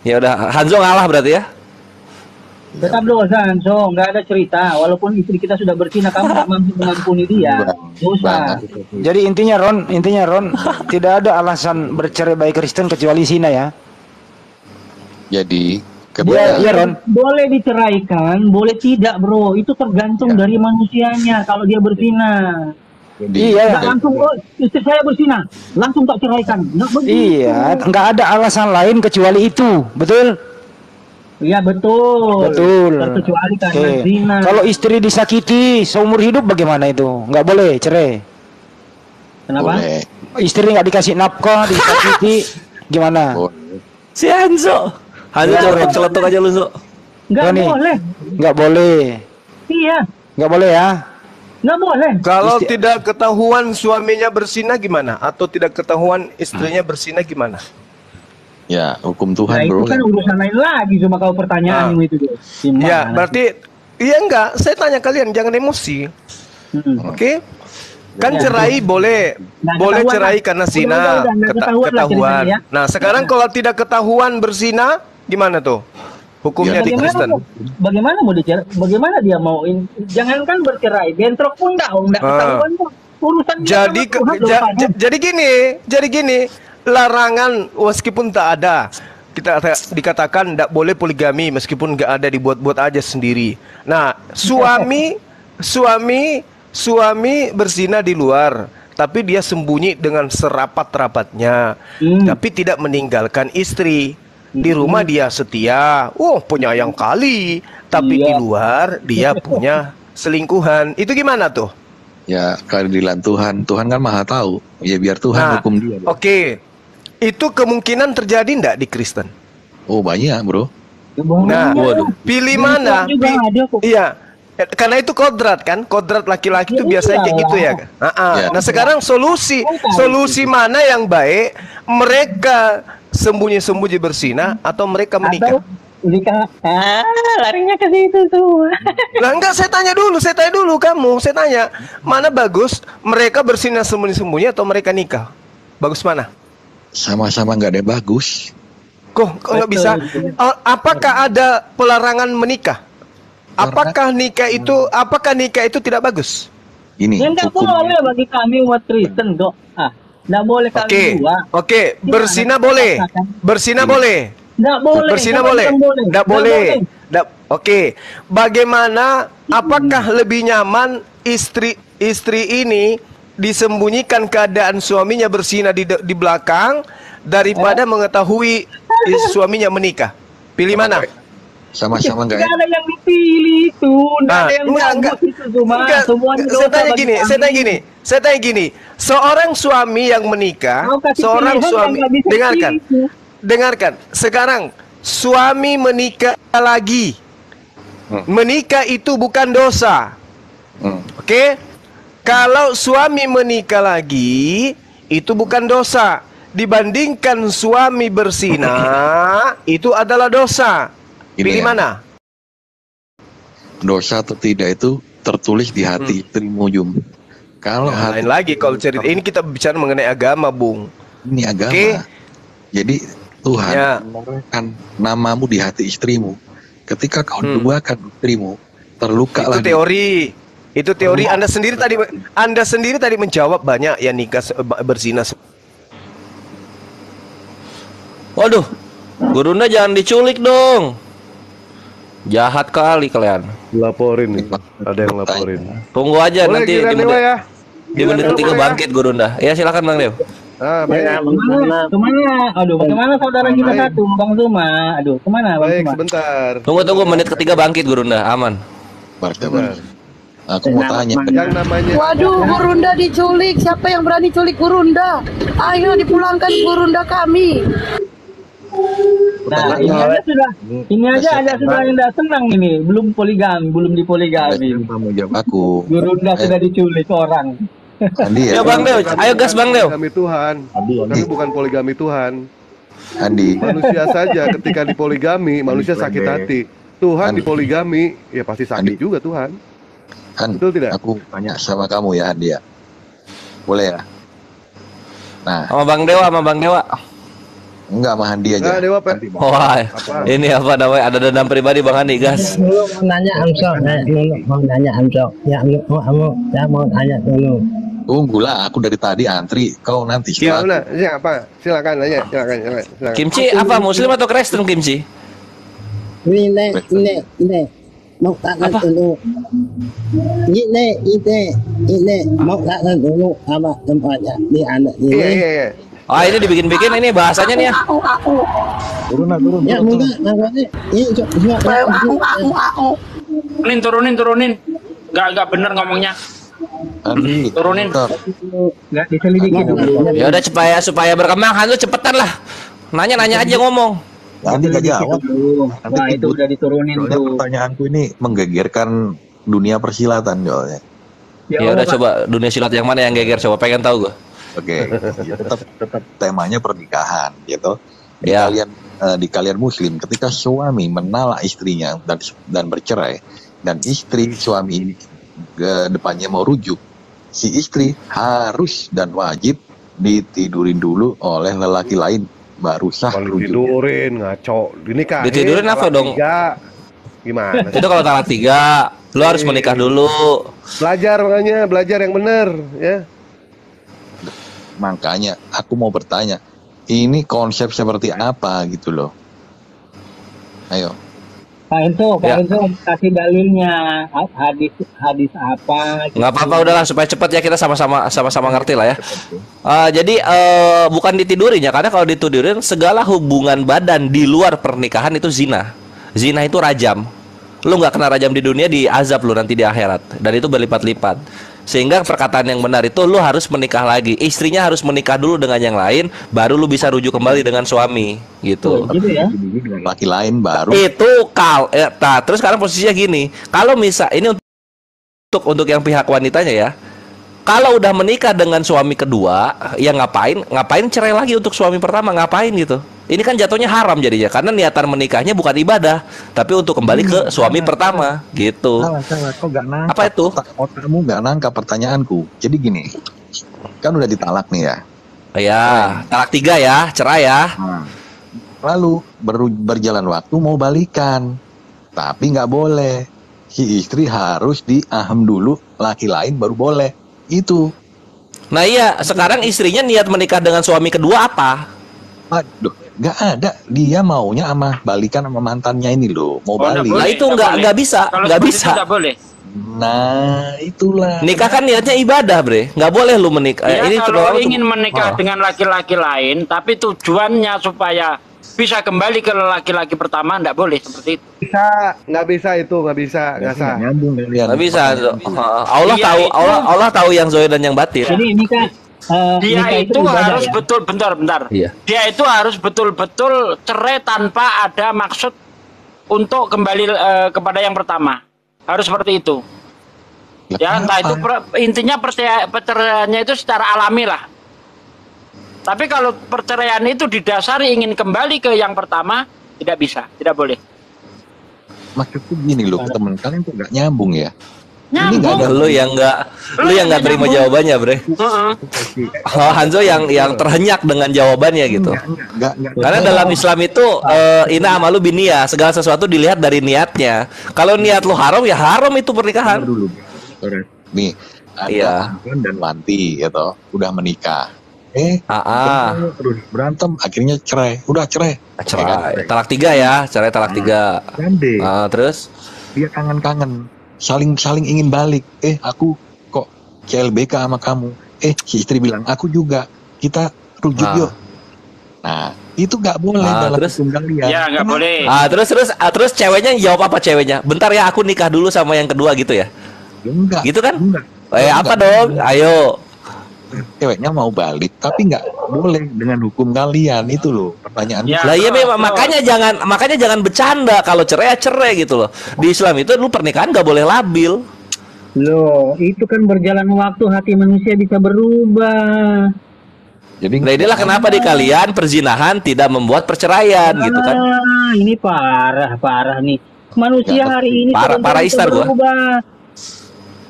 Ya udah, Hanzo ngalah berarti ya. Tetap dosa, Hanzo. Nggak ada cerita. Walaupun istri kita sudah berzina, kamu nggak mampu mengampuni dia. Dosa. Jadi intinya Ron, tidak ada alasan bercerai baik Kristen kecuali zina ya. Jadi Iya, Ron. Boleh diceraikan, boleh tidak, bro. Itu tergantung dari manusianya. Kalau dia berzina. Iya. Nggak langsung, istri saya berzina, langsung tak ceraikan. Iya, nggak ada alasan lain kecuali itu, betul? Iya betul. Terkecuali karena zina. Kalau istri disakiti seumur hidup bagaimana itu? Nggak boleh cerai. Kenapa? Boleh. Istri nggak dikasih nafkah, disakiti, gimana? Si Hanzo celetuk aja lu, Zo. Nggak boleh. Nggak boleh. Iya. Nggak boleh ya? Nggak boleh. Kalau tidak ketahuan suaminya berzina gimana? Atau tidak ketahuan istrinya berzina gimana? Ya, hukum Tuhan, itu bro. kan urusan lain lagi, cuma kalau pertanyaanmu itu. Ya, berarti enggak. Saya tanya kalian, jangan emosi. Oke? Kan cerai boleh cerai karena zina, ketahuan. Nah, sekarang kalau tidak ketahuan berzina, gimana tuh? Hukumnya di Kristen. Bagaimana dia mau jangankan bercerai, bentrok pun enggak ketahuan kok. Urusan jadi gini, larangan meskipun tak ada. Kita dikatakan tidak boleh poligami meskipun nggak ada, dibuat-buat aja sendiri. Nah, suami berzina di luar, tapi dia sembunyi dengan serapat-rapatnya, tapi tidak meninggalkan istri. Di rumah dia setia, penyayang kali, tapi di luar dia punya selingkuhan. Itu gimana tuh? Ya, keadilan Tuhan kan maha tahu. Ya biar Tuhan hukum dia. Oke. Itu kemungkinan terjadi enggak di Kristen? Oh, banyak, Bro. Nah, pilih mana? Iya. Karena itu kodrat kan? Kodrat laki-laki itu biasanya kayak gitu ya kan? Nah, sekarang solusi mana yang baik? Mereka sembunyi-sembunyi berzina atau mereka menikah? Larinya ke situ tuh. Lah enggak, saya tanya dulu kamu. Saya tanya, mana bagus? Mereka berzina sembunyi-sembunyi atau mereka nikah? Bagus mana? Sama-sama nggak ada yang bagus. Kok nggak bisa? Apakah ada pelarangan menikah? Apakah nikah itu tidak bagus? Ini nggak boleh bagi kami umat Kristen kok. Nggak boleh kami dua. Oke, berzina boleh. Berzina boleh. Nggak boleh. Berzina boleh. Nggak boleh. Oke. Bagaimana? Apakah lebih nyaman istri ini disembunyikan keadaan suaminya berzina di belakang daripada mengetahui suaminya menikah? Pilih mana? Sama-sama nggak ada yang dipilih itu, enggak. Saya tanya gini. Seorang suami yang menikah, dengarkan. Sekarang suami menikah lagi. Menikah itu bukan dosa. Oke? Kalau suami menikah lagi, itu bukan dosa. Dibandingkan suami berzina, itu adalah dosa. Pilih mana? Dosa atau tidak itu tertulis di hati istrimu, Jum. Kalau lain lagi kalau cerita ini kita bicara mengenai agama, Bung. Ini agama. Jadi Tuhan menorehkan namamu di hati istrimu. Ketika kau duakan istrimu, terlukalah. Itu teori. Anda sendiri tadi menjawab banyak yang nikah berzina. Waduh, Gurunda jangan diculik dong. Jahat kali kalian. Laporin nih. Ada yang laporin. Tunggu aja. Boleh, nanti di menit ketiga bangkit Gurunda. Ya silakan Bang Dew. Kemana? Bagaimana saudara kita satu, Bang Zuma? Kemana? Baik, sebentar. Tunggu menit ketiga bangkit Gurunda, aman. Benar. Aku mau tanya. Yang namanya. Waduh, Gurunda diculik. Siapa yang berani culik Gurunda? Ayo dipulangkan Gurunda kami. Nah, ini aja ada sudah yang tidak senang ini, belum dipoligami. Kamu jawab aku. Gurunda sudah diculik orang. Andi, ya Bang Dew, ayo gas Bang Dew. Poligami Tuhan. Tapi bukan poligami Tuhan. Andi. Manusia saja ketika dipoligami, manusia sakit hati. Tuhan dipoligami, ya pasti sakit juga Tuhan. Betul tidak? Aku tanya sama kamu ya, Andi ya. Boleh ya? Nah, sama Bang Dewa. Enggak, sama Andi aja. Dewa, wah, ini apa namanya? Ada dendam pribadi Bang Andi, gas. Dulu mau nanya Amsok. Ya, mau nanya dulu. Tunggulah, aku dari tadi antri. Kau nanti silakan. Silakan nanya. Kimchi apa Muslim atau Kristen Kimchi? Ini. Mau tanya dulu. Ini mau tanya dulu apa tempatnya di anak ini. Iya. Ini dibikin-bikin ini bahasanya nih ya. Turun. Ya enggak, ini Turunin. Enggak bener ngomongnya. Turunin. Enggak diselidiki. Ya udah supaya berkembang kan lu cepetan lah. Nanya aja ngomong. Nanti enggak jawab. Wah, itu udah diturunin tuh. Pertanyaanku ini menggegerkan dunia persilatan soalnya. Ya udah coba dunia silat yang mana yang geger, coba pengen tahu gua. Oke, tetap temanya pernikahan, gitu. Ya. Di kalian Muslim, ketika suami menalak istrinya dan bercerai, dan istri suami ini ke depannya mau rujuk, si istri harus dan wajib ditidurin dulu oleh lelaki lain baru sah. Kalau tidurin ngaco, dinikahin. Ditidurin apa dong? Gimana? Itu kalau talak 3, lu harus menikah dulu. Belajar yang benar, ya. Makanya aku mau bertanya, ini konsep seperti apa gitu loh? Ayo. Pak Enzo kasih dalilnya, hadis apa? Nggak apa-apa, udahlah supaya cepat ya, kita sama-sama ngerti lah ya. Jadi bukan ditidurin ya, karena kalau ditidurin segala hubungan badan di luar pernikahan itu zina. Zina itu rajam. Lu nggak kena rajam di dunia, diazab lu nanti di akhirat, dan itu berlipat-lipat. Sehingga perkataan yang benar itu lu harus menikah lagi. Istrinya harus menikah dulu dengan yang lain, baru lu bisa rujuk kembali dengan suami, gitu. Gitu ya. Dengan laki lain baru. Itu terus sekarang posisinya gini. Kalau misal ini untuk yang pihak wanitanya ya. Kalau udah menikah dengan suami kedua, ya ngapain cerai lagi untuk suami pertama, ngapain gitu. Ini kan jatuhnya haram jadinya, karena niatan menikahnya bukan ibadah, tapi untuk kembali ke suami pertama, gitu. Salah, kok gak nangkap? Apa itu? Otakmu gak nangkap pertanyaanku. Jadi gini, kan udah ditalak nih ya. Ya, talak 3 ya, cerai ya. Lalu berjalan waktu mau balikan, tapi nggak boleh. Si istri harus diahem dulu, laki lain baru boleh. Itu. Nah iya, sekarang istrinya niat menikah dengan suami kedua apa? Aduh, nggak ada. Dia maunya sama balikan sama mantannya ini loh, mau balik. Nah itu nggak bisa, nggak bisa. Nggak boleh. Nah itulah. Nikah kan niatnya ibadah, bre. Nggak boleh lu menikah. Ya, ini kalau ingin menikah dengan laki-laki lain, tapi tujuannya supaya bisa kembali ke laki-laki pertama, nggak boleh seperti itu. Nggak bisa itu, nggak sah. Nggak bisa. Allah tahu yang zahir dan yang batin. Ini kan dia itu harus ya? Bentar. Iya. Dia itu harus betul-betul cerai tanpa ada maksud untuk kembali kepada yang pertama. Harus seperti itu. Ya, entah itu intinya perceraiannya itu secara alami lah. Tapi kalau perceraian itu didasari ingin kembali ke yang pertama, tidak bisa, tidak boleh. Maksudku gini loh, temen kalian tuh nggak nyambung ya. Nyambung. Lu yang nggak terima jawabannya, bre. Hanzo yang terhenyak dengan jawabannya gitu. Karena dalam Islam itu ina amalu binia, segala sesuatu dilihat dari niatnya. Kalau niat lu haram ya haram itu pernikahan. Dulu. Nih, ada Anton dan Wanti gitu, udah menikah. Terus berantem, akhirnya cerai. Udah cerai. Talak 3 ya, cerai talak 3. Terus dia kangen-kangen. Saling ingin balik. Aku kok CLBK sama kamu. Si istri bilang aku juga. Kita rujuk yuk. Nah itu nggak boleh dalam hukum kalian. Ya nggak boleh. Terus ceweknya jawab apa ceweknya? Bentar ya, aku nikah dulu sama yang kedua gitu ya? Enggak. Gitu kan? Enggak. Apa dong? Ayo. Ceweknya mau balik tapi nggak boleh dengan hukum kalian, itu loh pertanyaan. Lah iya memang, makanya jangan bercanda. Kalau cerai gitu loh. Di Islam itu lu pernikahan nggak boleh labil. Loh, itu kan berjalan waktu hati manusia bisa berubah. Jadi nah inilah kenapa di kalian perzinahan tidak membuat perceraian gitu kan. Ini parah nih. Manusia hari ini parah Istar gua.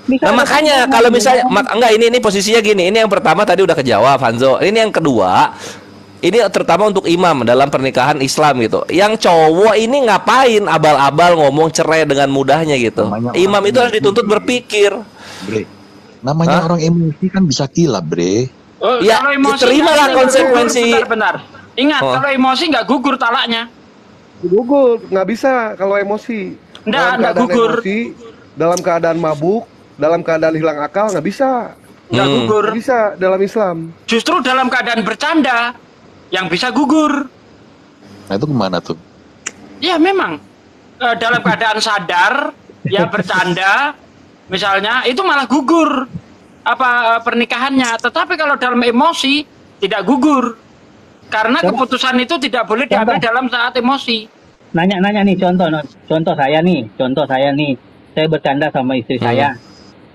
Nah makanya kalau misalnya ini posisinya gini. Ini yang pertama tadi udah kejawab Hanzo. Ini yang kedua, ini terutama untuk imam dalam pernikahan Islam gitu. Yang cowok ini ngapain abal-abal ngomong cerai dengan mudahnya gitu. Imam itu harus dituntut berpikir. Bre, namanya orang emosi kan bisa kilap, bre. Ya terimalah konsekuensi. Benar. Ingat, kalau emosi nggak gugur talaknya. Gugur, nggak bisa kalau emosi. Nggak gugur. Emosi, dalam keadaan mabuk, dalam keadaan hilang akal nggak bisa. Nggak gugur. Nggak bisa dalam Islam. Justru dalam keadaan bercanda yang bisa gugur. Nah itu kemana tuh? Ya memang dalam keadaan sadar ya bercanda misalnya itu malah gugur pernikahannya. Tetapi kalau dalam emosi tidak gugur karena keputusan itu tidak boleh diambil dalam saat emosi. Nanya nih contoh saya nih, saya bercanda sama istri saya.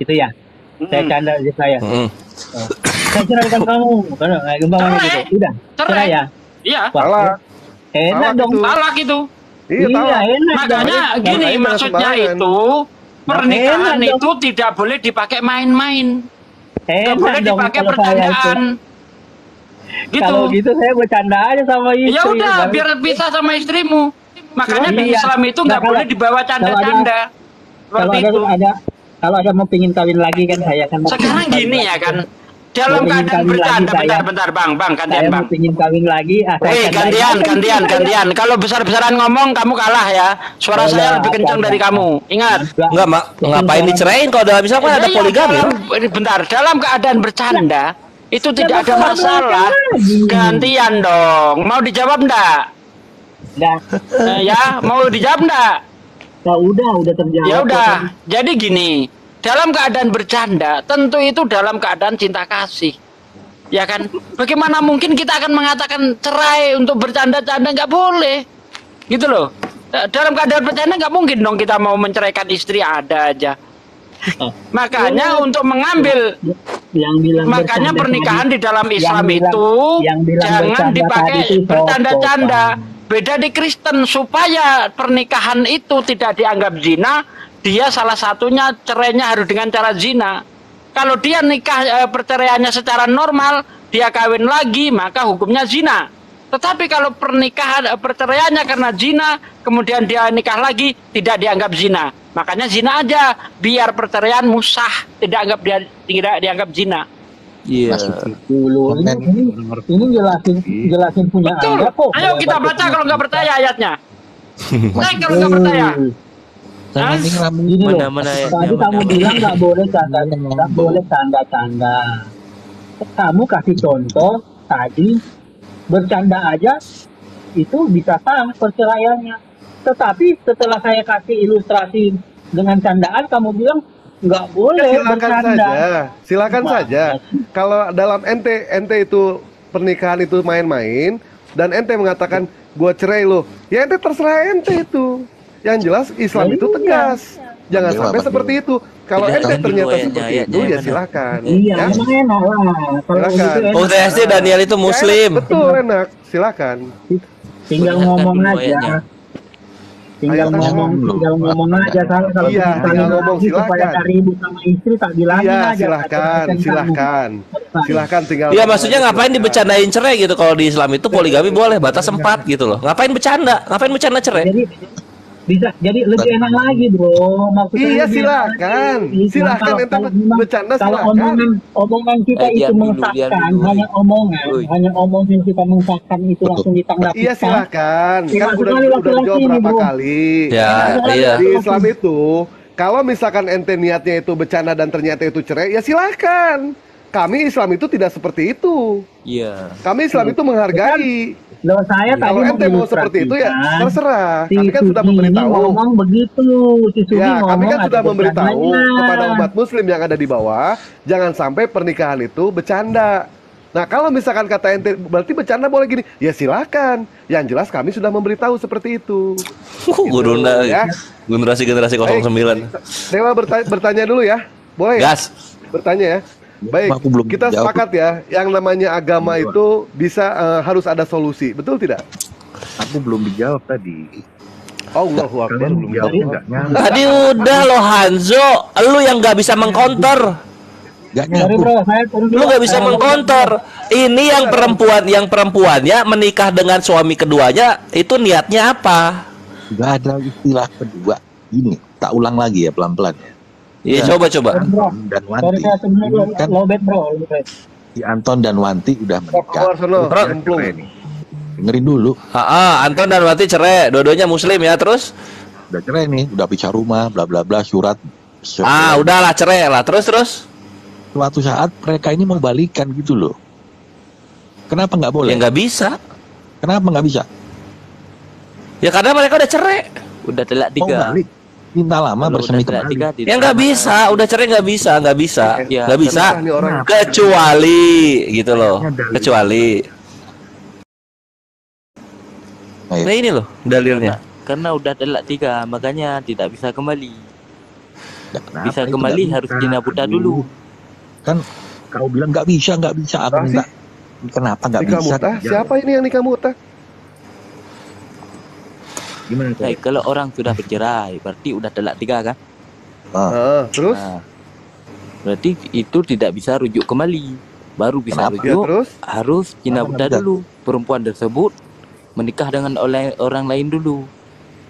Gitu ya, saya canda istri saya. Saya ceraikan kamu, karena gimana gitu. Udah, cerai ya. Iya. Salah. Enak dong. Talak itu. Iya, enak. Makanya gini maksudnya itu pernikahan itu tidak boleh dipakai main-main. Tidak boleh dipakai percandaan. Gitu. Kalau gitu saya bercanda aja sama istri. Ya udah, biar bisa sama istrimu. Makanya di Islam itu nggak boleh dibawa canda-canda. Kalau ada mau pingin kawin lagi kan saya kan. Sekarang gini ya kan. Dalam keadaan bercanda, bentar bang, gantian bang. Pingin kawin lagi, gantian. Kalau besar-besaran ngomong kamu kalah ya. Suara saya lebih kencang dari kamu. Ingat. Enggak, Mak. Ngapain dicerain kalau dalam Islam kan ada poligami. Bentar, dalam keadaan bercanda itu tidak ada masalah. Gantian dong. Mau dijawab enggak? Ya, mau dijawab enggak? Ya udah terjawab. Ya udah. Jadi gini. Dalam keadaan bercanda, tentu itu dalam keadaan cinta kasih. Ya kan? Bagaimana mungkin kita akan mengatakan cerai untuk bercanda-canda? Nggak boleh. Gitu loh. Dalam keadaan bercanda nggak mungkin dong kita mau menceraikan istri, ada aja. Makanya untuk mengambil makanya pernikahan di dalam Islam itu jangan dipakai bercanda-canda. Beda di Kristen, supaya pernikahan itu tidak dianggap zina, dia salah satunya cerainya harus dengan cara zina. Kalau dia nikah perceraiannya secara normal, dia kawin lagi, maka hukumnya zina. Tetapi kalau pernikahan perceraiannya karena zina, kemudian dia nikah lagi, tidak dianggap zina. Makanya zina aja, biar perceraianmu sah, tidak dianggap zina. Iya. Dulu ini jelasin punya betul. Anda kok. Ayo kita baca kalau nggak percaya ayatnya. Kalau nggak percaya. Mana tadi kamu bilang nggak boleh tanda-tanda. Kamu kasih contoh tadi bercanda aja itu bisa sah perceraiannya. Tetapi setelah saya kasih ilustrasi dengan candaan, kamu bilang nggak boleh bercanda. Silakan saja. Kalau dalam ente itu pernikahan itu main-main dan ente mengatakan gua cerai lo, ya ente terserah ente itu. Yang jelas Islam itu tegas. Jangan sampai seperti itu. Kalau ente ternyata seperti itu, ya silakan. Iya, enak lah. Silakan. UTSD Daniel itu Muslim. Betul, enak. Silakan. Tinggal ngomong aja. Tinggal ngomong aja kalau tinggal ngomong supaya ribut sama istri tak bilangin aja. Silahkan tinggal. Iya, maksudnya ngapain dibecandain cerai gitu? Kalau di Islam itu poligami boleh, batas 4 gitu loh. Ngapain bercanda cerai? Bisa jadi lebih enak lagi, bro. Maksudnya iya, silakan ente bercanda, kalau omongan kita itu mengsahkan, hanya omongan kita mengsahkan itu langsung ditanggapi. Iya, silakan. Kan udah jawab berapa kali. Ya, iya. Di Islam itu kalau misalkan ente niatnya itu bercanda dan ternyata itu cerai, ya silakan. Kami Islam itu tidak seperti itu. Iya. Kami Islam itu menghargai. Loh, saya kalau ente mau seperti itu ya terserah. Kami kan sudah memberitahu. Ngomong begitu, kami kan sudah memberitahu kepada umat Muslim yang ada di bawah, jangan sampai pernikahan itu bercanda. Nah, kalau misalkan kata ente berarti bercanda boleh gini, ya silakan. Yang jelas kami sudah memberitahu seperti itu. Gitu, ya. Generasi 09. Dewa bertanya dulu ya, boleh? Gas. Bertanya ya. Baik, kita sepakat ya, yang namanya agama itu bisa harus ada solusi, betul tidak? Aku belum dijawab tadi. Allahu Akbar, belum dijawab. Tadi udah lo Hanzo, lu yang nggak bisa mengkonter. Lu nggak bisa mengkonter. Ini yang perempuannya menikah dengan suami keduanya, itu niatnya apa? Gak ada istilah kedua. Ini tak ulang lagi ya pelan-pelan ya. Iya, coba. Dan Wanti kan si Anton dan Wanti udah menikah. Dengerin dulu. Anton dan Wanti cerai, dua-duanya Muslim ya, terus? Udah cerai nih, udah bicara rumah, bla bla bla, surat. Udahlah cerai lah, terus. Suatu saat mereka ini mau balikan gitu loh. Kenapa nggak boleh? Ya nggak bisa. Kenapa nggak bisa? Ya karena mereka udah cerai. Udah telak 3. Minta lama bersemi kembali. Ya nggak bisa, udah cerai nggak bisa. Nggak bisa. Kecuali gitu loh. Kecuali. Nah ini loh dalilnya. Karena udah telak 3, makanya tidak bisa kembali. Bisa kembali harus dinabuta dulu. Kan kau bilang nggak bisa. Aku minta. Kenapa nggak bisa? Siapa ini yang nikah muta? Gimana tuh? Kalau orang sudah bercerai, berarti udah telak 3 kan? Terus? Berarti itu tidak bisa rujuk kembali. baru bisa Ya, rujuk, terus? harus jina buta dulu. Perempuan tersebut menikah dengan orang lain dulu.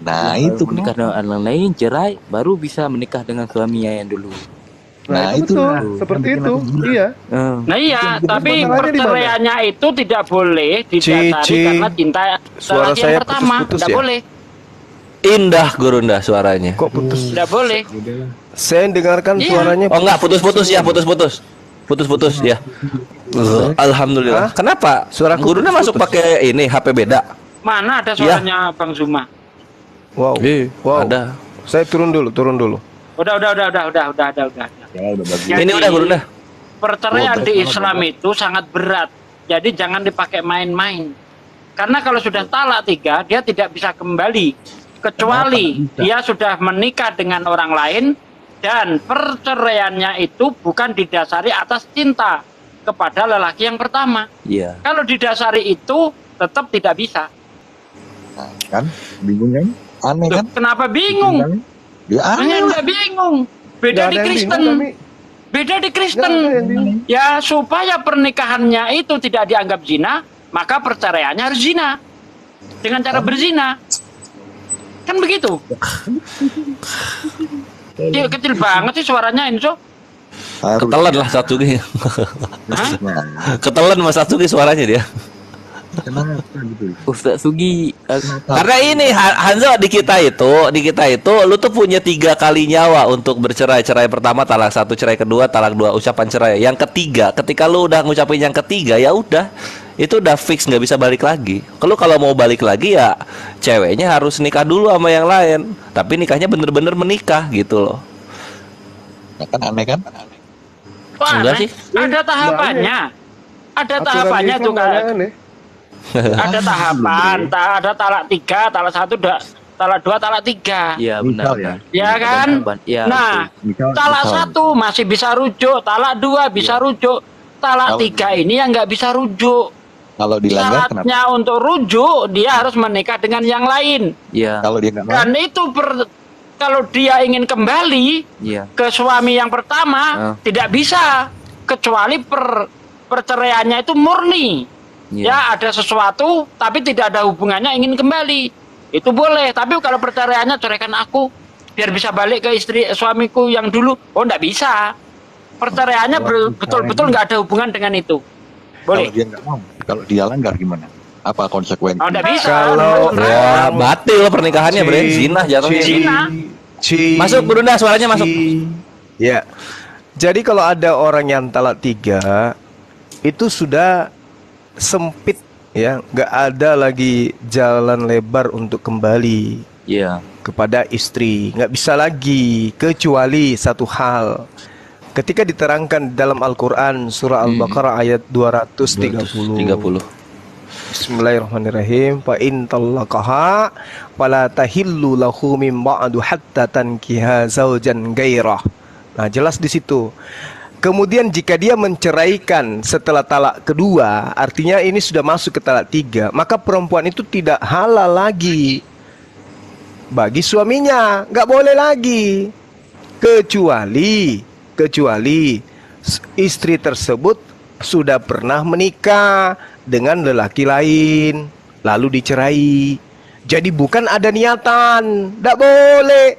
Nah, Baru itu menikah dengan orang lain, cerai, baru bisa menikah dengan suaminya yang dulu. Nah, itu betul. Seperti itu. Iya. Nah iya, tapi masalahnya di mana? perceraiannya itu tidak boleh didasari karena cinta Suara lelaki saya yang pertama. putus-putus Tidak ya? boleh. Indah Gurunda suaranya. Kok putus? Tidak boleh. Saya dengarkan Iya. suaranya. Oh enggak, putus-putus ya, putus-putus. Putus-putus ya. Alhamdulillah. Kenapa? Suara Gurunda masuk pakai ini HP beda. Mana ada suaranya Bang Zuma? Wow. Wow. Ada. Saya turun dulu. Udah. Ini udah Gurunda. Perceraian di Islam itu sangat berat. Jadi jangan dipakai main-main. Karena kalau sudah talak 3, dia tidak bisa kembali. Kecuali dia sudah menikah dengan orang lain dan perceraiannya itu bukan didasari atas cinta kepada lelaki yang pertama. Iya. Kalau didasari itu tetap tidak bisa. Nah, kan bingung kan? Aneh kan? Kenapa bingung? Ya aneh. Enggak bingung. Beda di Kristen. Beda di Kristen. Ya supaya pernikahannya itu tidak dianggap zina, maka perceraiannya harus zina. Dengan cara berzina. Kan begitu. Dia kecil banget sih suaranya Enzo. Ketelan lah Satsuki. Ketelan Mas Satsuki suaranya dia. Ustaz Sugi, Karena ini Hanzo di kita itu lu tuh punya 3 kali nyawa untuk bercerai. Cerai pertama talak 1, cerai kedua talak 2, ucapan cerai. Yang ketiga, ketika lu udah ngucapin yang ketiga ya udah, itu udah fix nggak bisa balik lagi. Kalau mau balik lagi ya ceweknya harus nikah dulu sama yang lain. Tapi nikahnya bener-bener menikah gitu loh. Ya kan aneh kan? Wah, Enggak sih. ada tahapannya. Ada tahapannya tuh kan. Ada tahapan, ada talak 3, talak 1, talak 2, talak 3. Iya benar. Ya kan? Ya, nah, talak 1 masih bisa rujuk, talak 2 bisa rujuk, talak 3 ini yang nggak bisa rujuk. Kalau dilanggar kenapa? Syaratnya untuk rujuk dia harus menikah dengan yang lain. Iya. Kalau dia nggak mau. Dan itu kalau dia ingin kembali ke suami yang pertama tidak bisa kecuali perceraiannya itu murni. Ya ada sesuatu tapi tidak ada hubungannya ingin kembali. Itu boleh, tapi kalau perceraiannya ceraikan aku biar bisa balik ke suamiku yang dulu. Oh enggak bisa. Perceraiannya betul-betul nggak ada hubungan dengan itu. Boleh. Kalau dia nggak mau, kalau dia langgar gimana? Apa konsekuensinya? Oh enggak bisa. Kalau ya batil pernikahannya bre, zina jatuhnya. Zina. Masuk Gurunda suaranya masuk. Ya. Jadi kalau ada orang yang talak 3 itu sudah sempit ya, nggak ada lagi jalan lebar untuk kembali kepada istri, nggak bisa lagi kecuali satu hal ketika diterangkan dalam Al-Quran surah Al-Baqarah ayat 230. Bismillahirrahmanirrahim. Fa in talaqaha fala tahillu lahu min ba'du hatta tankiha zaujan gairah. Nah, jelas di situ. Kemudian jika dia menceraikan setelah talak kedua, artinya ini sudah masuk ke talak 3, maka perempuan itu tidak halal lagi bagi suaminya, nggak boleh lagi, kecuali istri tersebut sudah pernah menikah dengan lelaki lain lalu dicerai. Jadi bukan ada niatan, nggak boleh.